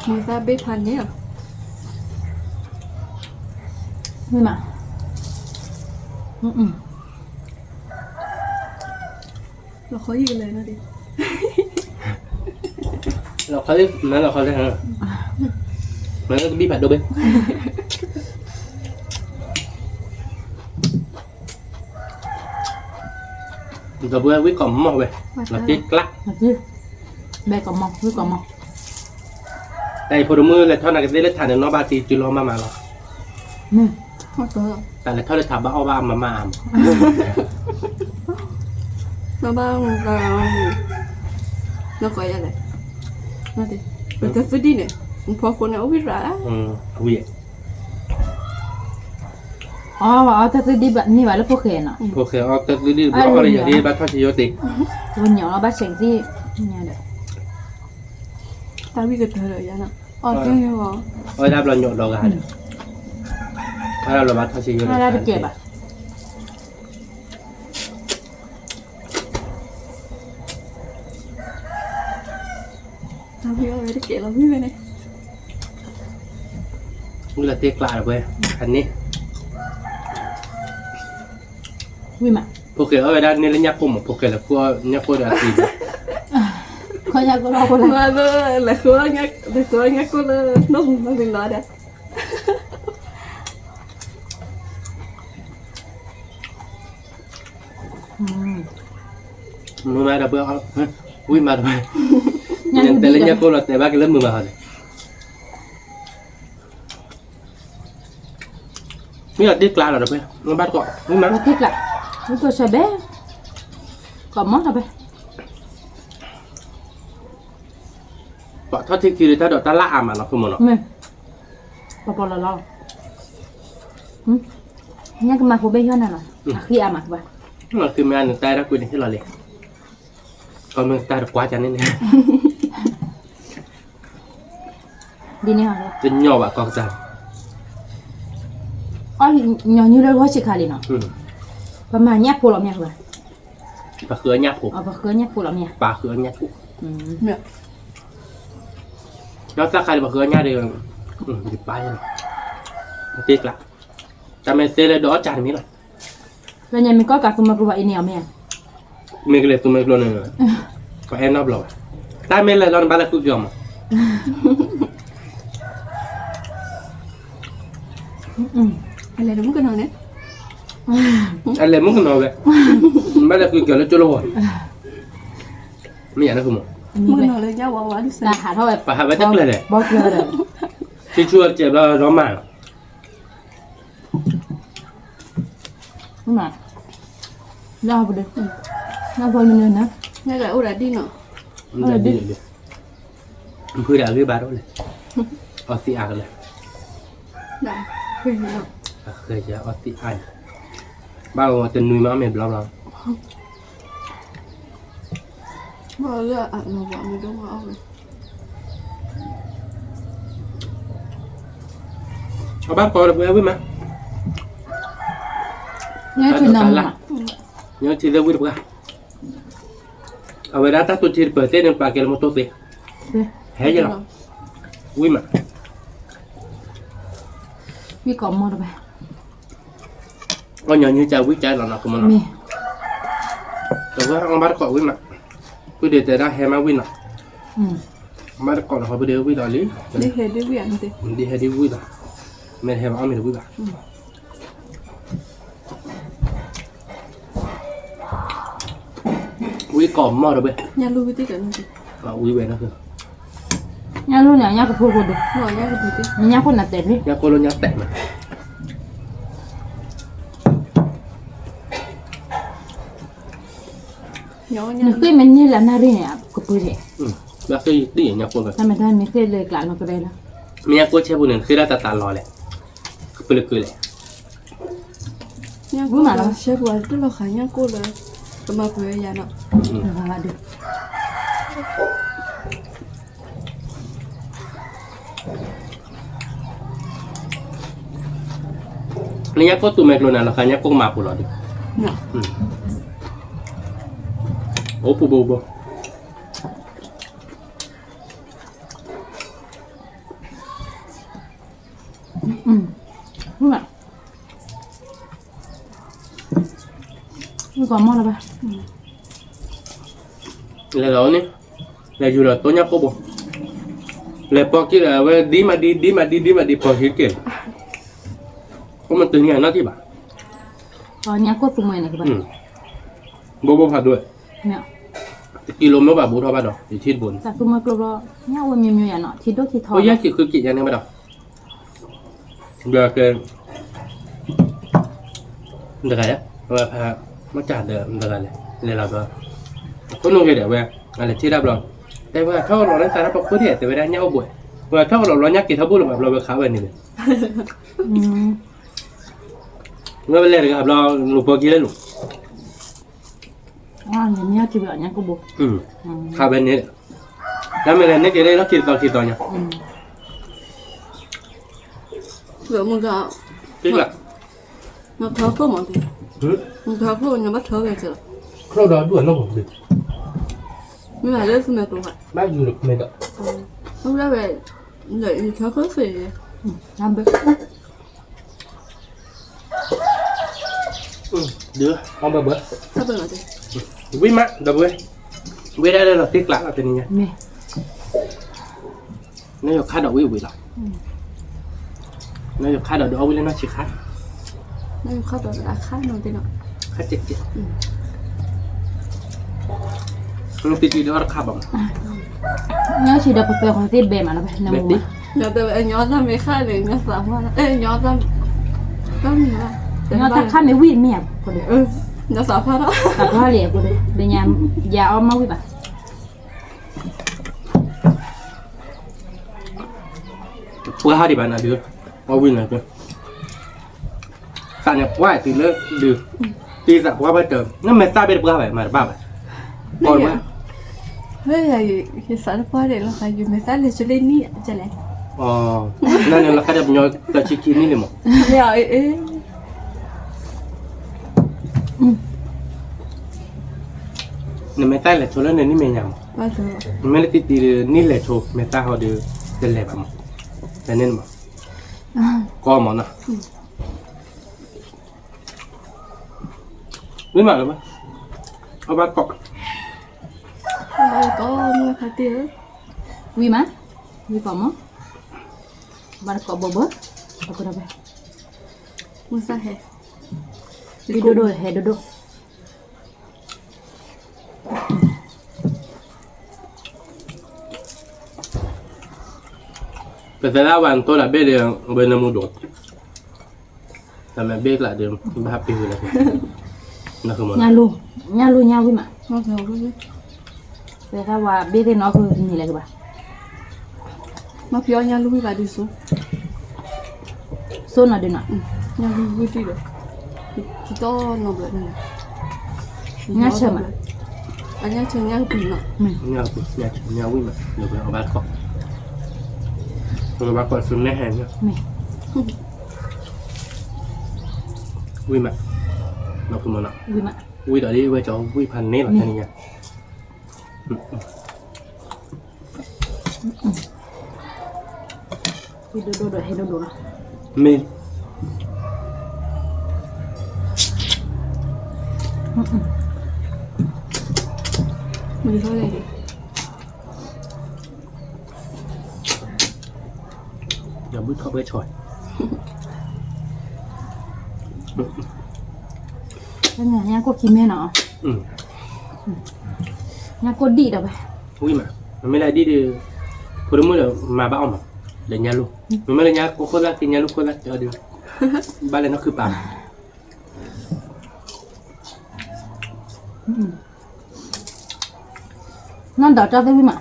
người ta bếp hành nhé นี่มาเราkhó gìเลยnó đi เราเขาเรียกนั่นเราเขาเรียกอะไรมันก็บีบผัดดูไปเราเบื่อวิ่งก่อนมองไปเราติดกลัก มาสิแบกกับมองวิกับมอง แต่พอมือเลยเท่านั้นก็ได้เล่นฐานในนอกบาตีจุลมาหรอ นี่ không có đâu แต่เลยเท่าเลยถามว่าเอาบ้ามา nó bao nó gọi ra này nó đi người ta phải đi này phò con nào biết rõ วิ่ง อ๋อว่าเอาแต่สิดีแบบนี้ไว้แล้วพวกเขนอ่ะ โอเคเอาแต่ดื้อๆเอาอะไรอย่างนี้บ้าทอดชิโยติ วันเหนียวเราบ้าเสียงที่เนี่ยเด้อ tao biết cái thời rồi nó cái nghe vào เอาได้เราหยดเรากันถ้าเราบ้าทอดชิโยติ ถ้าได้ไปเก็บอ่ะ tao biết rồi cái kệ nó biết cái này นี่เราเตะกลาเลยเว้ยอันนี้ วิมา โอเคเอาไปได้นี่เล่นยาปุ่มโอเคแล้วก็ยาปุ่มอะไรตี เขาอยากก็รอคนละ mà là khó nhắc cô là nó đừng nói đấy มือมาดับเบิลเอาวิ่งมาทำไมแต่เล่นยาปุ่มเราแต่บ้าก็เล่นมือมาเลยนี่เราเตะกลาเราเว้ยมันบ้าก็วิ่งมา เราthích lại chúng tôi sẽ bé còn món nào bé ทอดที่คือถ้าดอกตะละอ่ะมันเราคือมันเนาะ mẹ bỏ là lo nhắc cái mặt của bé hơn này là khi à mặt vậy มันคือแม่หนึ่งตายแล้วคุยในที่เราเลยก็มันตายกว่าจันนี่เนี่ย đi nè hả จะย่อแบบกองจัน nhỏ như đây có chỉ khá đi nó và mà nhắc phụ lắm nhạc rồi ปลาเขือหยาบผู và khứa nhắc phụ lắm nhạc ปลาเขือหยาบผู mẹ แล้วถ้าใครปลาเขือหยาบเดียวหยิบไปเลยเจ๊กละ Também se le do chan mi la. แล้วยังมีก็กะซุมากลัวอีเหนียวแม่ Me que le tu me lo ne. Fa en ablo. Ta me le lon bala ku gyom. อะไรเดี๋ยวมึงก็นอนเนี่ย Alle mo no be. Bala ku gyom le chulo ho. Mi ya na ku mo. มึงก็นอนเลยย่าว่าดิ ตาหาเท่าแบบ Pa ha ba tak le le. บ่เกลือเลย Chi chu che lo ro ma. นั่นน่ะลาบ่เด้อลาบ่มันนะ ย่าก็อุระดีเนาะ Nda di le. Ku da ge ba ro le. O si a le. ได้เฮ้ยเนาะ เคยจะออติไอบ้าว่าจะนุยมาเมบลาบลา ว่าเลือกอ่ะเราบอกไม่ต้องเอาเลย เอาบ้านพอแล้วเว้ยมั้ย เนี่ยคือนำอ่ะ เนี่ยที่เรียกวิ่งปะเอาเวลาถ้าตัวชีเปิดเส้นปากเกลโมโตเซ่เฮ้ยยังวิ่งมั้ย มีกล่อมหมดไป ก็ยังยืนใจวิ่งใจหล่อหนักมัน มี แต่ว่าเอาบ้านก่อนวิ่งมั้ยกูเดี๋ยวจะได้เฮมาวิ่งอ่ะ บ้านก่อนเขาไปเดี๋ยววิ่งต่อเลย ได้เห็นได้เวียนสิ ดีเฮดีวิ่งอ่ะไม่เฮมาเอาไม่ได้วิ่งอ่ะวิ่งก่อนมอดเลย ย่ารู้วิธีกันสิ วิ่งเว้นนะคือ เนี่ยรู้เนี่ยเนี่ยก็พูดคนเดียว หน่อยย่าก็ดูดิ เนี่ยคนน่ะเต็มเลย ยาโคโลยาแตะมัน ย้อน นึ ย่าก ว่ามันนี่แหละน่าเรียนเนี่ยก็พูดเลย แล้วคือตีอย่างยาโคโล ถ้าไม่ได้ไม่เคยเลยกลั่นมาก็ได้แล้ว มียาโคเชบุนคือได้ตาลอยเลยคือเปลือกเลย ย่ากูมาเชฟว่าตัวเราขายย่ากูเลยก็มาเพื่อยาเนาะ ว่าดู นี่ยาโคตัวเมกโลนาแล้วกันยาโคมาปุโรดิ เนาะ โอ้ปูโบโบ รู้ไหมมีกล่อมหมดไป แล้วนี่แล้วอยู่แล้วตัวยาโคโบแล้วพอคิดว่าดีมาพอคิดเกินเพราะมันตึงอย่างนั้นที่บ้า ตอนนี้ก็สุ่มเลยนะคือแบบ โบโบผัดด้วย เนี่ย กิโลเมตรแบบบูทบาดอกอยู่ที่บน แต่สุ่มมากลัวเนี่ยว่ามีอย่างเนาะที่ดูที่ทอ โอ้ยกิคือกิอย่างนี้ไม่ดอกเดี๋ยวเกินเดี๋ยวกันว่าพามาจัดเดี๋ยวเดี๋ยวกันเลยเราก็คนนู้นเดี๋ยวว่าอะไรที่รับรองแต่ว่าถ้าเราได้สารพัดคนที่แต่เวลาเนี้ยเอาบ่อยว่าถ้าเราอยากกินทับบุ้งแบบเราไปค้าแบบนี้เลย เมื่อเป็นเรื่องกับเราหลุดโปกี้แล้วหลุด อย่างนี้ที่แบบนี้ก็บุก ค้าแบบนี้แล้วไม่เล่นนี่ก็ได้เราคิดต่อเนี่ย เหลือมึงก็ จริงหรอ nó thở có mọi gì mình thở có nhà bắt thở về chưa เราดอด่วนเราผมดิ nhưng mà đấyคือแม่ตัว บ้านอยู่หลุดไม่ดอก lúc đó về dậy thì thở có gì ทำไป เดี๋ยวเอาไปเบิร์ด sắp về rồi thì วิ่งมาเดี๋ยวเว้ยวิ่งได้เราติ๊กหลังเราเป็นยังไง มี นี่อยู่ค่าดอกวิ่งหรอนี่อยู่ค่าดอกเอาวิ่งแล้วน่าชิค่า nó khát rồi đã khát rồi thì nó ค่าเจ็ดเราติดอยู่ด้วยค่าบ่ม เนี่ยชีดาเปอร์ของที่เบมาแล้วไปน้ำมัน giờ từ em nhớ ra mấy khát thì nó giảm hoa ê nhớ ra có gì mà เนี่ยถ้าข้าไม่วิ่งไม่อยากคนเดียว nó giảm hoa đó แต่ว่าเหลี่ยคนเดียวเดี๋ยวยามยาเอามาวิ่งป่ะ เพื่อห้าดิบันนะเดี๋ยวเอาวิ่งเลยเพื่อสั่งเนี่ยว่าตีเลิกดื้อตีสั่งว่าไปเติมนั่นไม่ทราบเป็นเพื่ออะไรมาบ้าไปก่อนว่า เฮ้ยcái sản hoa để nó phải dùng mấy phát để cho lên nhỉ chả lẽ อ๋อนั่นเนี่ยเราแค่จะย่อยแต่ชิคกี้นี่เลยมั้ง rồi ê เนี่ยไม่ใต้แหละโชว์แล้วเนี่ยนี่ไม่ย bao giờ ำไม่ได้ติดตีนี่แหละโชว์ไม่ใต้เขาเดือเดินแหลกมั้งแต่เน้นมั้งก็มั้งนะ ไม่มาหรือเปล่าเอาบ้านเกาะ Đây có người phải tiêu. Wi mà Wi có mỏ bạn có bơ bơ aku dah Masa he. Wi duduk he duduk แต่แต่ละวันตัวละเบ้เดียวเบอร์นามูดดแต่แม่เบ้ละเดียวบ้าปีเลยนะนั่นคือมัน nha Wi mà Ngon rồi cái.แต่ถ้าว่าเบี้ยที่น้องคือนี่แหละคือบ่า Mà phía nhà lui vào đi xuống. โซนน่ะเด้น่ะ Nhà lui đi được. Chỉ to nó vậy này. Nhà chờ mà. Nhà chờ nhà bị nó. เนี่ยวิ่งมาเดี๋ยวไปเอาบ้านเกาะเอาบ้านเกาะซึมแน่แหงเนี่ย แม่ วิ่งมาเราคือมันอ่ะ Wi mà วิ่งต่อดีวิ่งจะวิ่งพันนี้หรอแค่นี้ไง Wi duduk he duduk lah มี Mình thôi này đi. อย่าบึ้งเข้าไปฉ่อย แล้วเนี่ยก็กินแม่เนาะ อืม เนี่ยก็ดีดอกไป วิ่งมามันไม่ได้ดีดีพอรู้มั้ยเดี๋ยวมาบ้าออกมาเดี๋ยวญาลูมันไม่ได้ญาคนละกินญาลูคนละเดี๋ยวดูบ้านเลยนั่นคือป่า นั่นดอกจ้าได้วิมา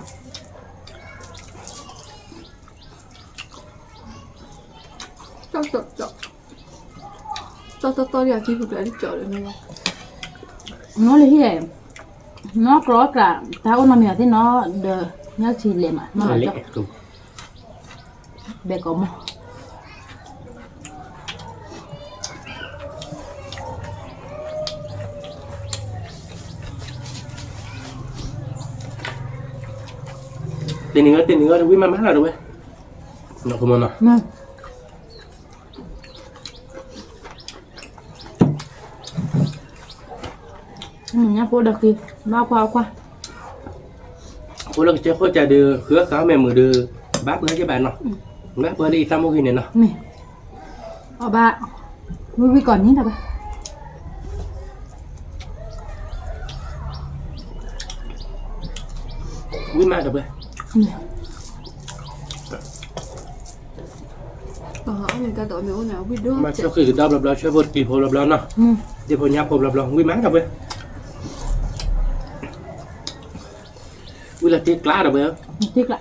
To đi à chi phục lại đi chợ được không? น้องเลยที่ไหนน้องกรอกระถ้าเอาน้ำเมียที่น้องเดอเนี่ยชีเลมอ่ะน้อง เล็ก จ้า คือ เบกอม ตีนึงก็วิ่งมาแล้วด้วยเราคือมันอ่ะ นั่นเนี่ยพูดดักทีน้องกว่า พวกเราจะเข้าใจดูเครือเขาแม่มือดูบ้าเพื่อจะแบบเนาะบ้าเพื่อได้ซ้ำโมกินเนี่ยเนาะ นี่เอาบ้าวิก่อนนี้ทำไม วิ่งมาเดี๋ยวไป นี่ Người ta đổi mèo nào biết được. มาช่วยคือดับรับเราช่วยพอดีพอรับเราเนาะเดี๋ยวพอยับพอรับเราวิ่งมาเดี๋ยวไปวิ่งละตีกล้าเดี๋ยวไป tiếc lại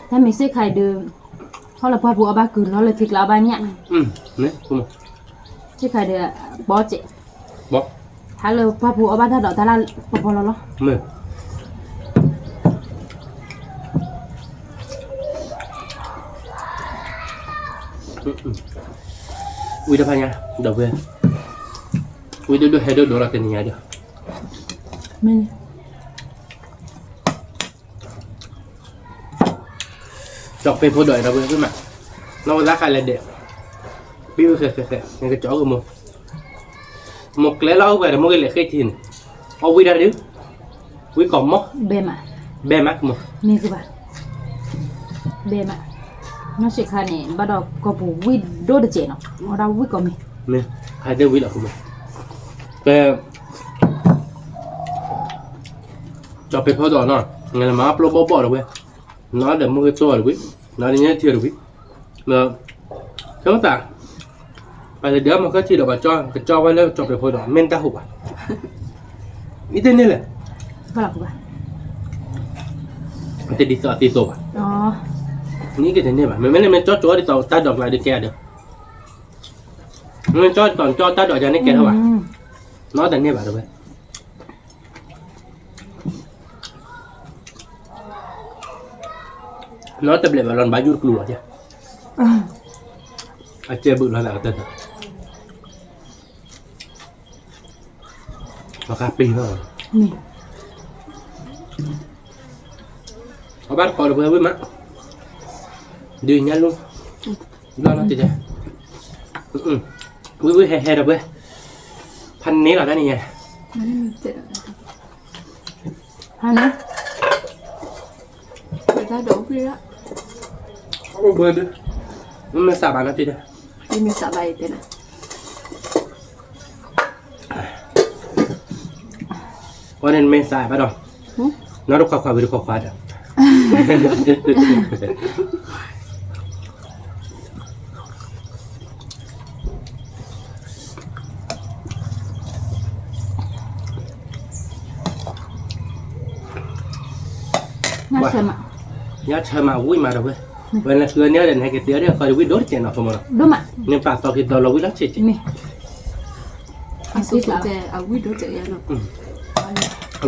ถ้าไม่ใช่ใครเดิมเขาเลยพอผัวบ้าคืนเขาเลยทิกแล้วบ้านเนี่ย เนี่ยคุณ ใช่ใครเดิมบอสเจ๊ บอก ถ้าเลยพอผัวบ้าถ้าดอกถ้าละพอแล้วเหรอ มือวิ่งได้ปะเนี่ยเดี๋ยวไปวิ่งดูให้ดูเราเป็นยังไงเดี๋ยว ไม่ จอกไปพอดอยเราไปขึ้นมาเรารักอะไรเด็กบิ้วเคยนี่ก็จอกกับมึงหมกแล้วเราไปแต่หมกเลยเคยทินเอาวิ่งได้ดิวิ่งก่อนมั้ง เบมอ่ะ แบ่มักมั้ง นี่คือบ้าเบมอ่ะน้องใช่ใครเนี่ยบ้าดอกก็ปูวิดโดดเจ๊เนาะเราวิก็มี เนี่ยใครได้วิ่งหรอคุณมั้งแต่จอกไปพอดอยเนาะงั้นมาอัพโหลดบ่อยเลยน้าเดี๋ยวมึงก็ตัวเลยน้าเนี่ยเที่ยวเลยเนาะใช่ไหมตาไปเดี๋ยวมันก็ที่เราไปจ้อไว้แล้วจอกไปพอดอยเม่นตาหุบอ่ะนี่เต้นนี่แหละ ก็หลักบ้า มันจะดีสอดตีโซ่อ่ะ อ๋อ นี่ก็เต้นนี่ป่ะมันไม่ได้มันจ้อที่ต่อตาดอกลายเด็กแก่เด้อมันจ้อตอนจ้อตาดอกจะนี่แก่เท่าไหร่น้าแต่นี่ป่ะดูไปน้าแต่เปลี่ยนมาลอนบายูกลัวจ้ะอาเจ็บบุหรี่แล้วก็เต้นราคาปีเท่าไหร่ นี่ เอาบ้านขอดูเพื่อนมั้ยดีงั้นลุงรอเราติดใจ vui hè được với phần ní là đây này hai nữa người ta đổ kia đó không vừa được mình xả bàn nó đi đây đi mình xả bài thế này cho nên mình xả bắt đầu nó được khoa với được khoa được nhát xem ạ nhát chơi mà vui mà đâu với vậy là cứ nhớ đến hai cái tiếng đấy coi vui đốt tiền nào không mà đúng ạ nên phải tao khi tao lâu vui lắm chị mi à số số trẻ à quý đứa trẻ nó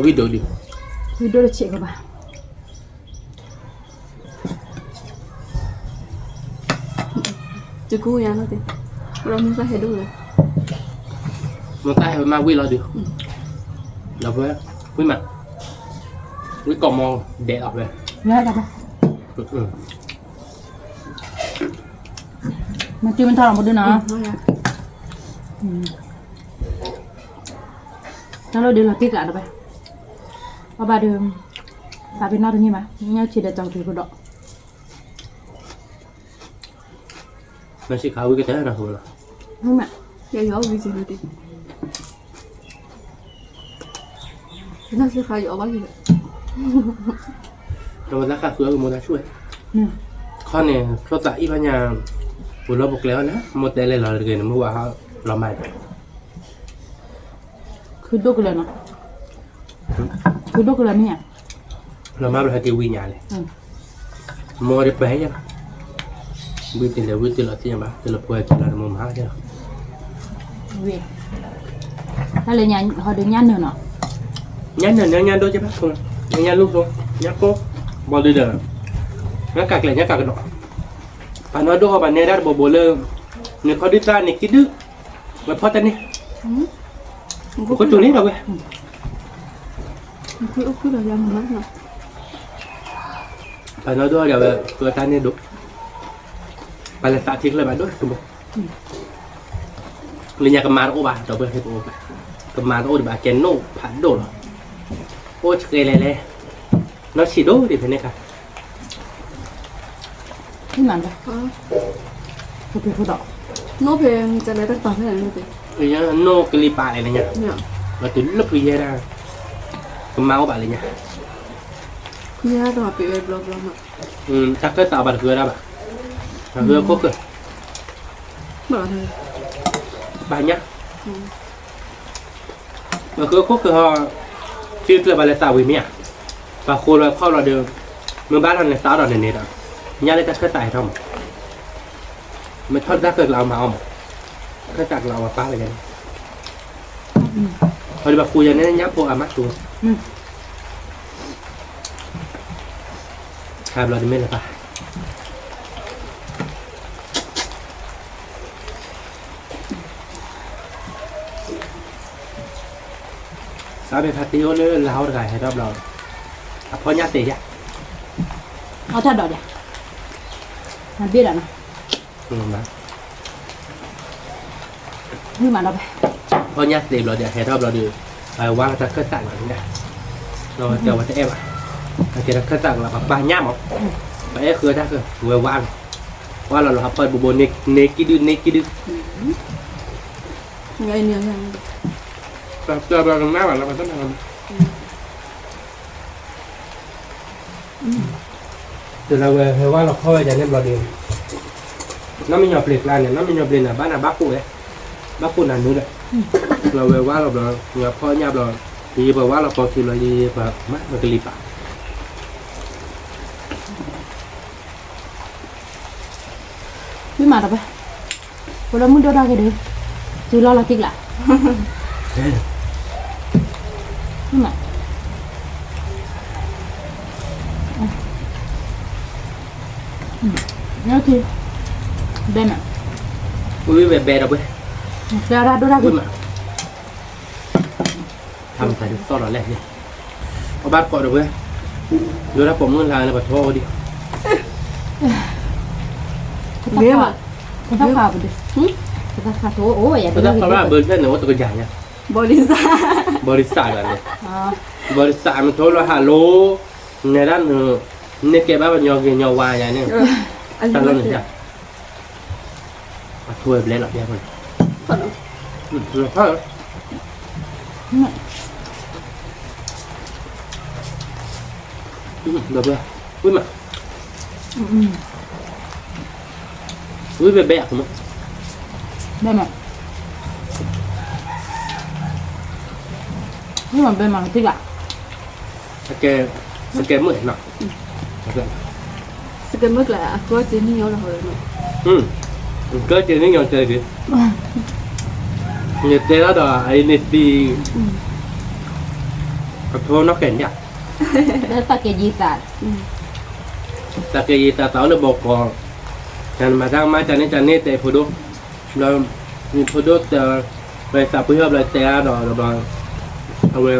vui đốt đi video là chị các bạn chứ cô nhà nó thì rồi mình phải hết đúng rồi mà tay mà vui là được là với mặt với cò mò để ở về nhớ đâu mà chưa mình thao một đứa nào nó đều là tiếc cả đâu vậy ba đứa tại vì nó thôi như mà nhau chỉ để trồng thì có độ nó sẽ khá với cái thế nào thôi là đúng ạ cái gió vì gì nữa thì nó sẽ khai gió bao nhiêu nó ra khá sữa một lá chuối con này cho tại ít nhà một lọ bột léo nữa một tay lên là cái nó mua vào lò mài cứ đốt cái nó cứ đốt cái này lò mài là cái nhà này mua được bé chứ vui tiền là tiền mà tiền là quay tiền là mua má chứ vì ta lấy nhà họ được nhăn nữa nó nhăn đôi chứ bác không nhăn lúc thôi nhăn cô bao đi được nhăn cạc lại nhăn cạc cái đó bạn nói đôi bạn này đã bộ lơ người có đứt ra này cái đứt mà phớt tên đi có chỗ này đâu vậy cứ là ra một mắt nào bạn nói đôi là cửa ta này đúng bạn là tạ thiệt là bạn đôi đúng không lên nhà cầm má ô bà đâu vậy ô bà cầm má ô thì bà chén nổ phản đổ rồi ô cái này nó chỉ đổ thì thế này cả cái màn đây cái phụ đỏ nó vềจะlấy tất cả cái này luôn thì bây giờ nô cái lip này nha nhở và từ lúc bây giờ ra cầm má ô bà này nha kia đó bị blog mà chắc cái tạo bạn cười ra bà cười có cười mở thôi bà nhá mà cứ có cười họ chưa là bà lại tạo vì mẹ và cô là kho là được mới bán là tạo rồi này đó nhà lấy ta cái tài không mới thoát ra cười làm mà ông cái tạc làm mà phá lại cái hồi bà khui này nhắm cô à mắt luôn hai lần mới là phá sao bây giờ tiêu nữa là hao gài hay đáp rồi phó nhát tệ vậy nó thật đỏ đấy anh biết à nó mà nhưng mà đâu vậy phó nhát tệ rồi để hay đáp rồi được qua là ta cất tặng rồi nha rồi chờ vào em ạ thì là cất tặng là ba nhám không vậy khơi ra cơ vừa qua là học phần bộ nê kí đư ngay nè chờ vào má bạn là bạn rất là từ là về qua là khơi cho nên vào đường nó mới nhập liệt này nó mới nhập liệt là bán là bác phụ là nữa đấy là về qua là nhập khơi nhập rồi đi vào qua là còn thì là đi vào mắt và cái lip à nhưng mà đâu vậy cô đã muốn đưa ra cái đấy chỉ lo là tiếc lại nhưng mà nhớ thì đây mà ui về bè đâu vậy ra đưa ra cái màทำใส่ซอสหน่อยแรกนี่เอาบ้านก่อนด้วยดูถ้าผมเงินลายเลยแบบโทษดิ ghê mà cái tóc khảo đi cái ตาคาโตโอ้ยอย่าไป เพราะ เล่ ถ้าน เขาว่าเบอร์เช่นเนี่ยว่าตัวใหญ่เนี่ย บริษัท บริษัทอะไรเนี่ย อ๋อบ ริษัทมันโทรหาโลในด้านหนึ่งเนี่ยเก็บบ้านยอเกยอวายอย่างเนี่ย อัน ตั้ นี้ ง ไม่ แล้วหนึ่ง ใช่ จ้ะช่วยไปเล่นหรอกเดี๋ยวคน ขนม พ่อเดี๋ยวเบื่ออุ้ยมา อืม อุ้ยเบ๊ะผม ได้ไหมนี่มันเป็นมันที่ละ สแกนมือเนาะ สเก็ตเมื่อไหร่อะก็เจนี่เอาละเหรอเนาะ ก็เจอนี่ยังเจอดิเนี่ยเจอแล้วต่อไอ้เนตีขอโทษนักแข่งเนี่ย แล้วตะเกียยีสัตว์ แต่เกยีตาเสาเลยบอกก่อนฉันมาทางมาจากนี่แต่พอดูเราพอดูจะไปสับเพื่ออะไรแต่ดอกเราเอาไว้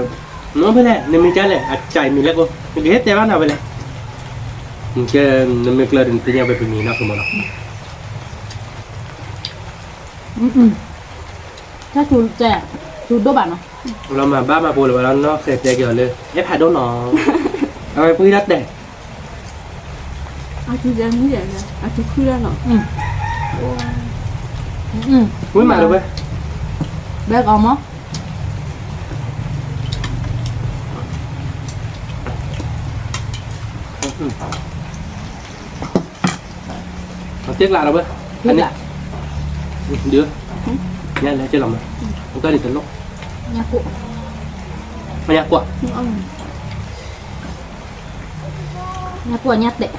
น้องไปเลยนี่มีใจเลยอัดใจมีแล้วก็มีเหตุแต่ว่าเอาไปเลยมันจะมันเคลื่อนที่ยังไปเป็นนี้นะคุณหมอ ถ้าจูแจจูโดบันเนาะ เรามาบ้านมาปูเลยแล้วเนาะเสร็จเกี่ยวเลยเอฟผ่าโดนน้องเอาไปพูดรัดเด็ก อาทิตย์ยังไม่ใหญ่เลยอาทิตย์ขึ้นแล้วเนาะ อุ้ยมาเลยเว้ย แบกเอามั้ง เอาtiếกลาเราเว้ยอันนี้เดือเนี่ยเลยจะหลับมั้ยมันก็ดิฉันลก ยากุ ไม่ยากกว่า ยากุยัดเด็ก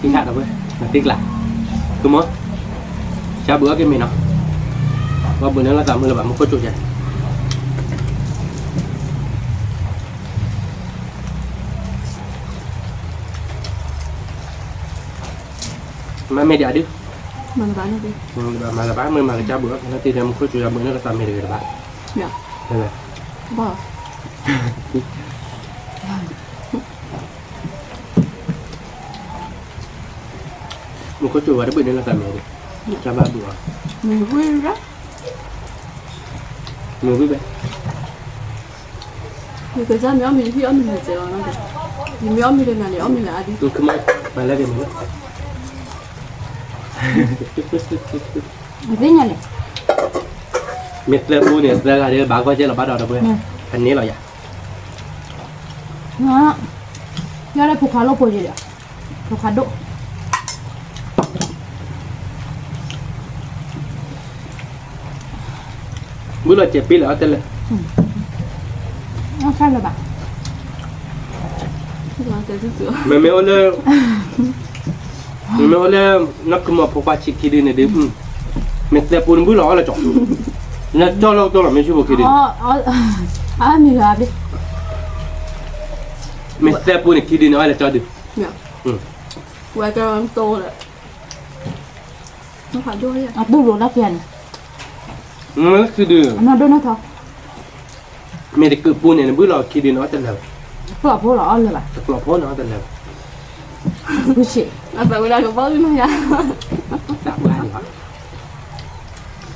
ที่ขาดเราเว้ยมาtiếกลาคือมั้งชาเบื่อกินมีเนาะว่าเบื่อนั้นเราทำมือเราแบบมันก็จุดใหญ่mà mẹ đi มันบ้านนี่ดิ mà là bác mà cha bữa nó thì em có chuyện bữa nó làm mẹ được là bác เนี่ย đây này บอก mình có chuyện vào đó bữa nó là làm mẹ được cha ba bữa มีวิ่งรัก mình biết vậy มีกระจายมีอ้อมมีพี่อ้อมมีเจ้านั่นเองมีอ้อมมีเลยนะเนี่ยอ้อมมีเลยอะดิ tôi cứ mày mà lấy cái mình มันเป็นยังไง miệt lên bu này là đi bà coi chơi là bắt đầu đâu bữa anh nhớ là vậy เนาะยาได้ผูกขาโลโปรเจเดียผูกขาโด bữa là chẹp pi là tên là อ๋อใช่เลยป่ะ ที่ร้านเจ้าเสือ mẹ ơi mẹ ơi nó cứ mà phục ba chị kia đi này đi miệt lên bu bữa đó là chọn nó cho lâu tôi là mấy chú bộ kia đi อ๋ออ๋อมีเหรอพี่ miệt lên bu này kia đi nói là cho đi เนี่ยไว้กำลังโตเลยต้องผ่านด้วยอ่ะ อ่ะปุ๊บรู้แล้วเพียน nó cứ đi อันนั้นโดนนะท้อ mẹ thì cứ bu này bữa đó kia đi nói tên là พวกพวกเราเลยป่ะ lọ phố nó tên là ผู้ชิ แต่เวลากับบ้านไม่ยาก đạp lại thì phải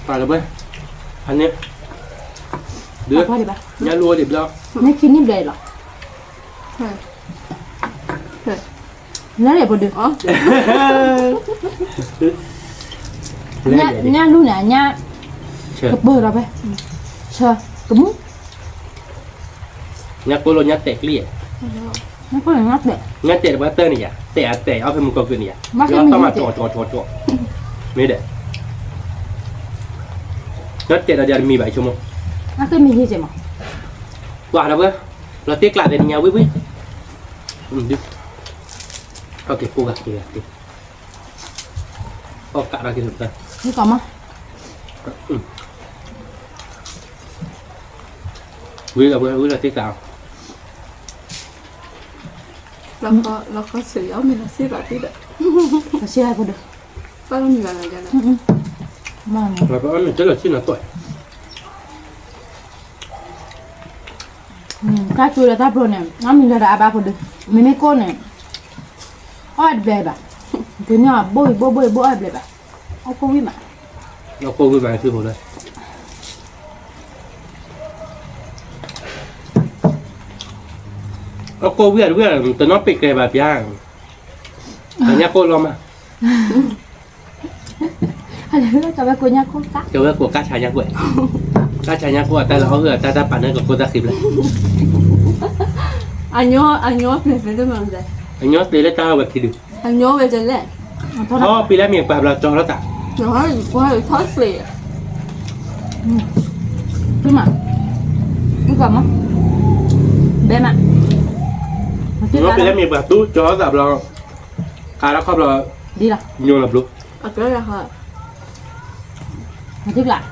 phải là bê anh nhé เดือ đứa ดพอดีป่ะ nhà lua thì lo ไม่คิดนิ่มเลยหรอ ใช่ใช่ แล้วเดี๋ยวพอดี อ๋อ เนี่ยรู้เนี่ยเนี่ย chờ กระเบิดเราไปเชื่อกระมุ้ง nhà cô lo nhà tẹt lia นั่นก็อย่างงัดเด็ก nhà tẹt là tơ này à tẹt ao phải một con cười này à Má cái nó mình tao mà như trò mấy đấy nó tẹt là giờ mì bảy chung không นั่นก็มีที่เจ็บมั้ง quả đâu bơ nó tiếc lại về nhà với đi ok cô gạt kìa kìa ô cả ra kìa được rồi นี่ก่อนมั้ง vui là tiếc nào แล้วก็เสียมีนาซีแบบที่เด็ก จะเชื่อให้พอดี ป้าต้องมีอะไรกันนะ มา là có mình rất là xin là tuổi Ta chula ta prone. Ami la da ba ko de. Mene ko ne. Ot beba. Kenya boy ot beba. Au ko wi ma. เราโกงขึ้นมาคือผมเลยเราโกงเวียนแต่น้องปิดเลยแบบย่างแต่เนี้ยโกงเรามา Ala la ta ba ko nya ko ta. เจอว่ากลัวกล้าชายยักษ์เว้ยกล้าชายยักษ์ว่าแต่เราเหือแต่ปั่นนั่นกับโกตาสิบเลย Agno preferente. อันนี้เตะเล่ตาแบบที่ดู Agno vedele. เพราะปีแรกเมียแบบเราจองแล้วจ้ะ No, guarda, costly. Cuma. Ini kamu. Bema. เพราะปีแรกเมียแบบตู้จองแบบเราการแล้วครอบเรา Đi lah. โยนแบบลุก Aku dah ha. Nanti lah.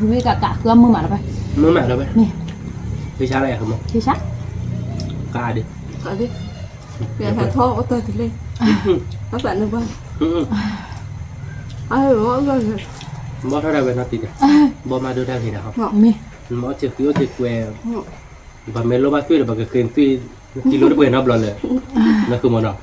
Ini kakak ke kamu mana apa? มือใหม่แล้วไหม Nih, วิชาอะไรอะครับมึง bisa? กาดิ Tadi. Biar saya tahu otak dulu. Các bạn được không? Ai mà mọi người. บอเท่าไรเว้ยนัดติดเนี่ยบอมาดูได้ทีนะครับ Nih. บอเจ็บคิ้วเจ็บแหวนบอเมโลบาฟิลบอก็เกินฟิลกิโลได้เปนนับเลยนั่นคือมันเนาะ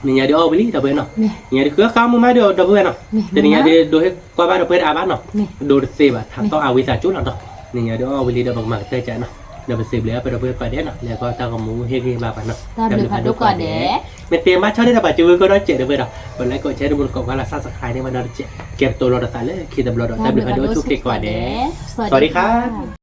นี่ยาเดียวเอาไปลีดับเบิลเนาะ Nih. นี่ยาเดียวคือข้าวมือมาเดียวดับเบิลเนาะแต่นี่ยาเดียวโดยกว่าบ้านดับเบิลอาบ้านเนาะโดยเซบะทางต้องเอาวิสาจุดเนาะนี่ยาเดียวเอาไปลีดับเบิลมาเตะใจเนาะดับเบิลเซบแล้วไปดับเบิลไปเด้เนาะแล้วก็ตั้งกับหมูเฮงๆมาไปเนาะ Ta beli padu kok deh. เป็นเตียมมาชอบได้ดับจูก็ได้เจ็ดเลยเนาะวันแรกก็ใช้ดับเบิลกว่าละซับสไครต์ได้มาได้เจ็ดเก็บตัวรอดตาเลยคิดดับรอดแต่เบิลพาดูชุกเกกว่าเด้ สวัสดีครับ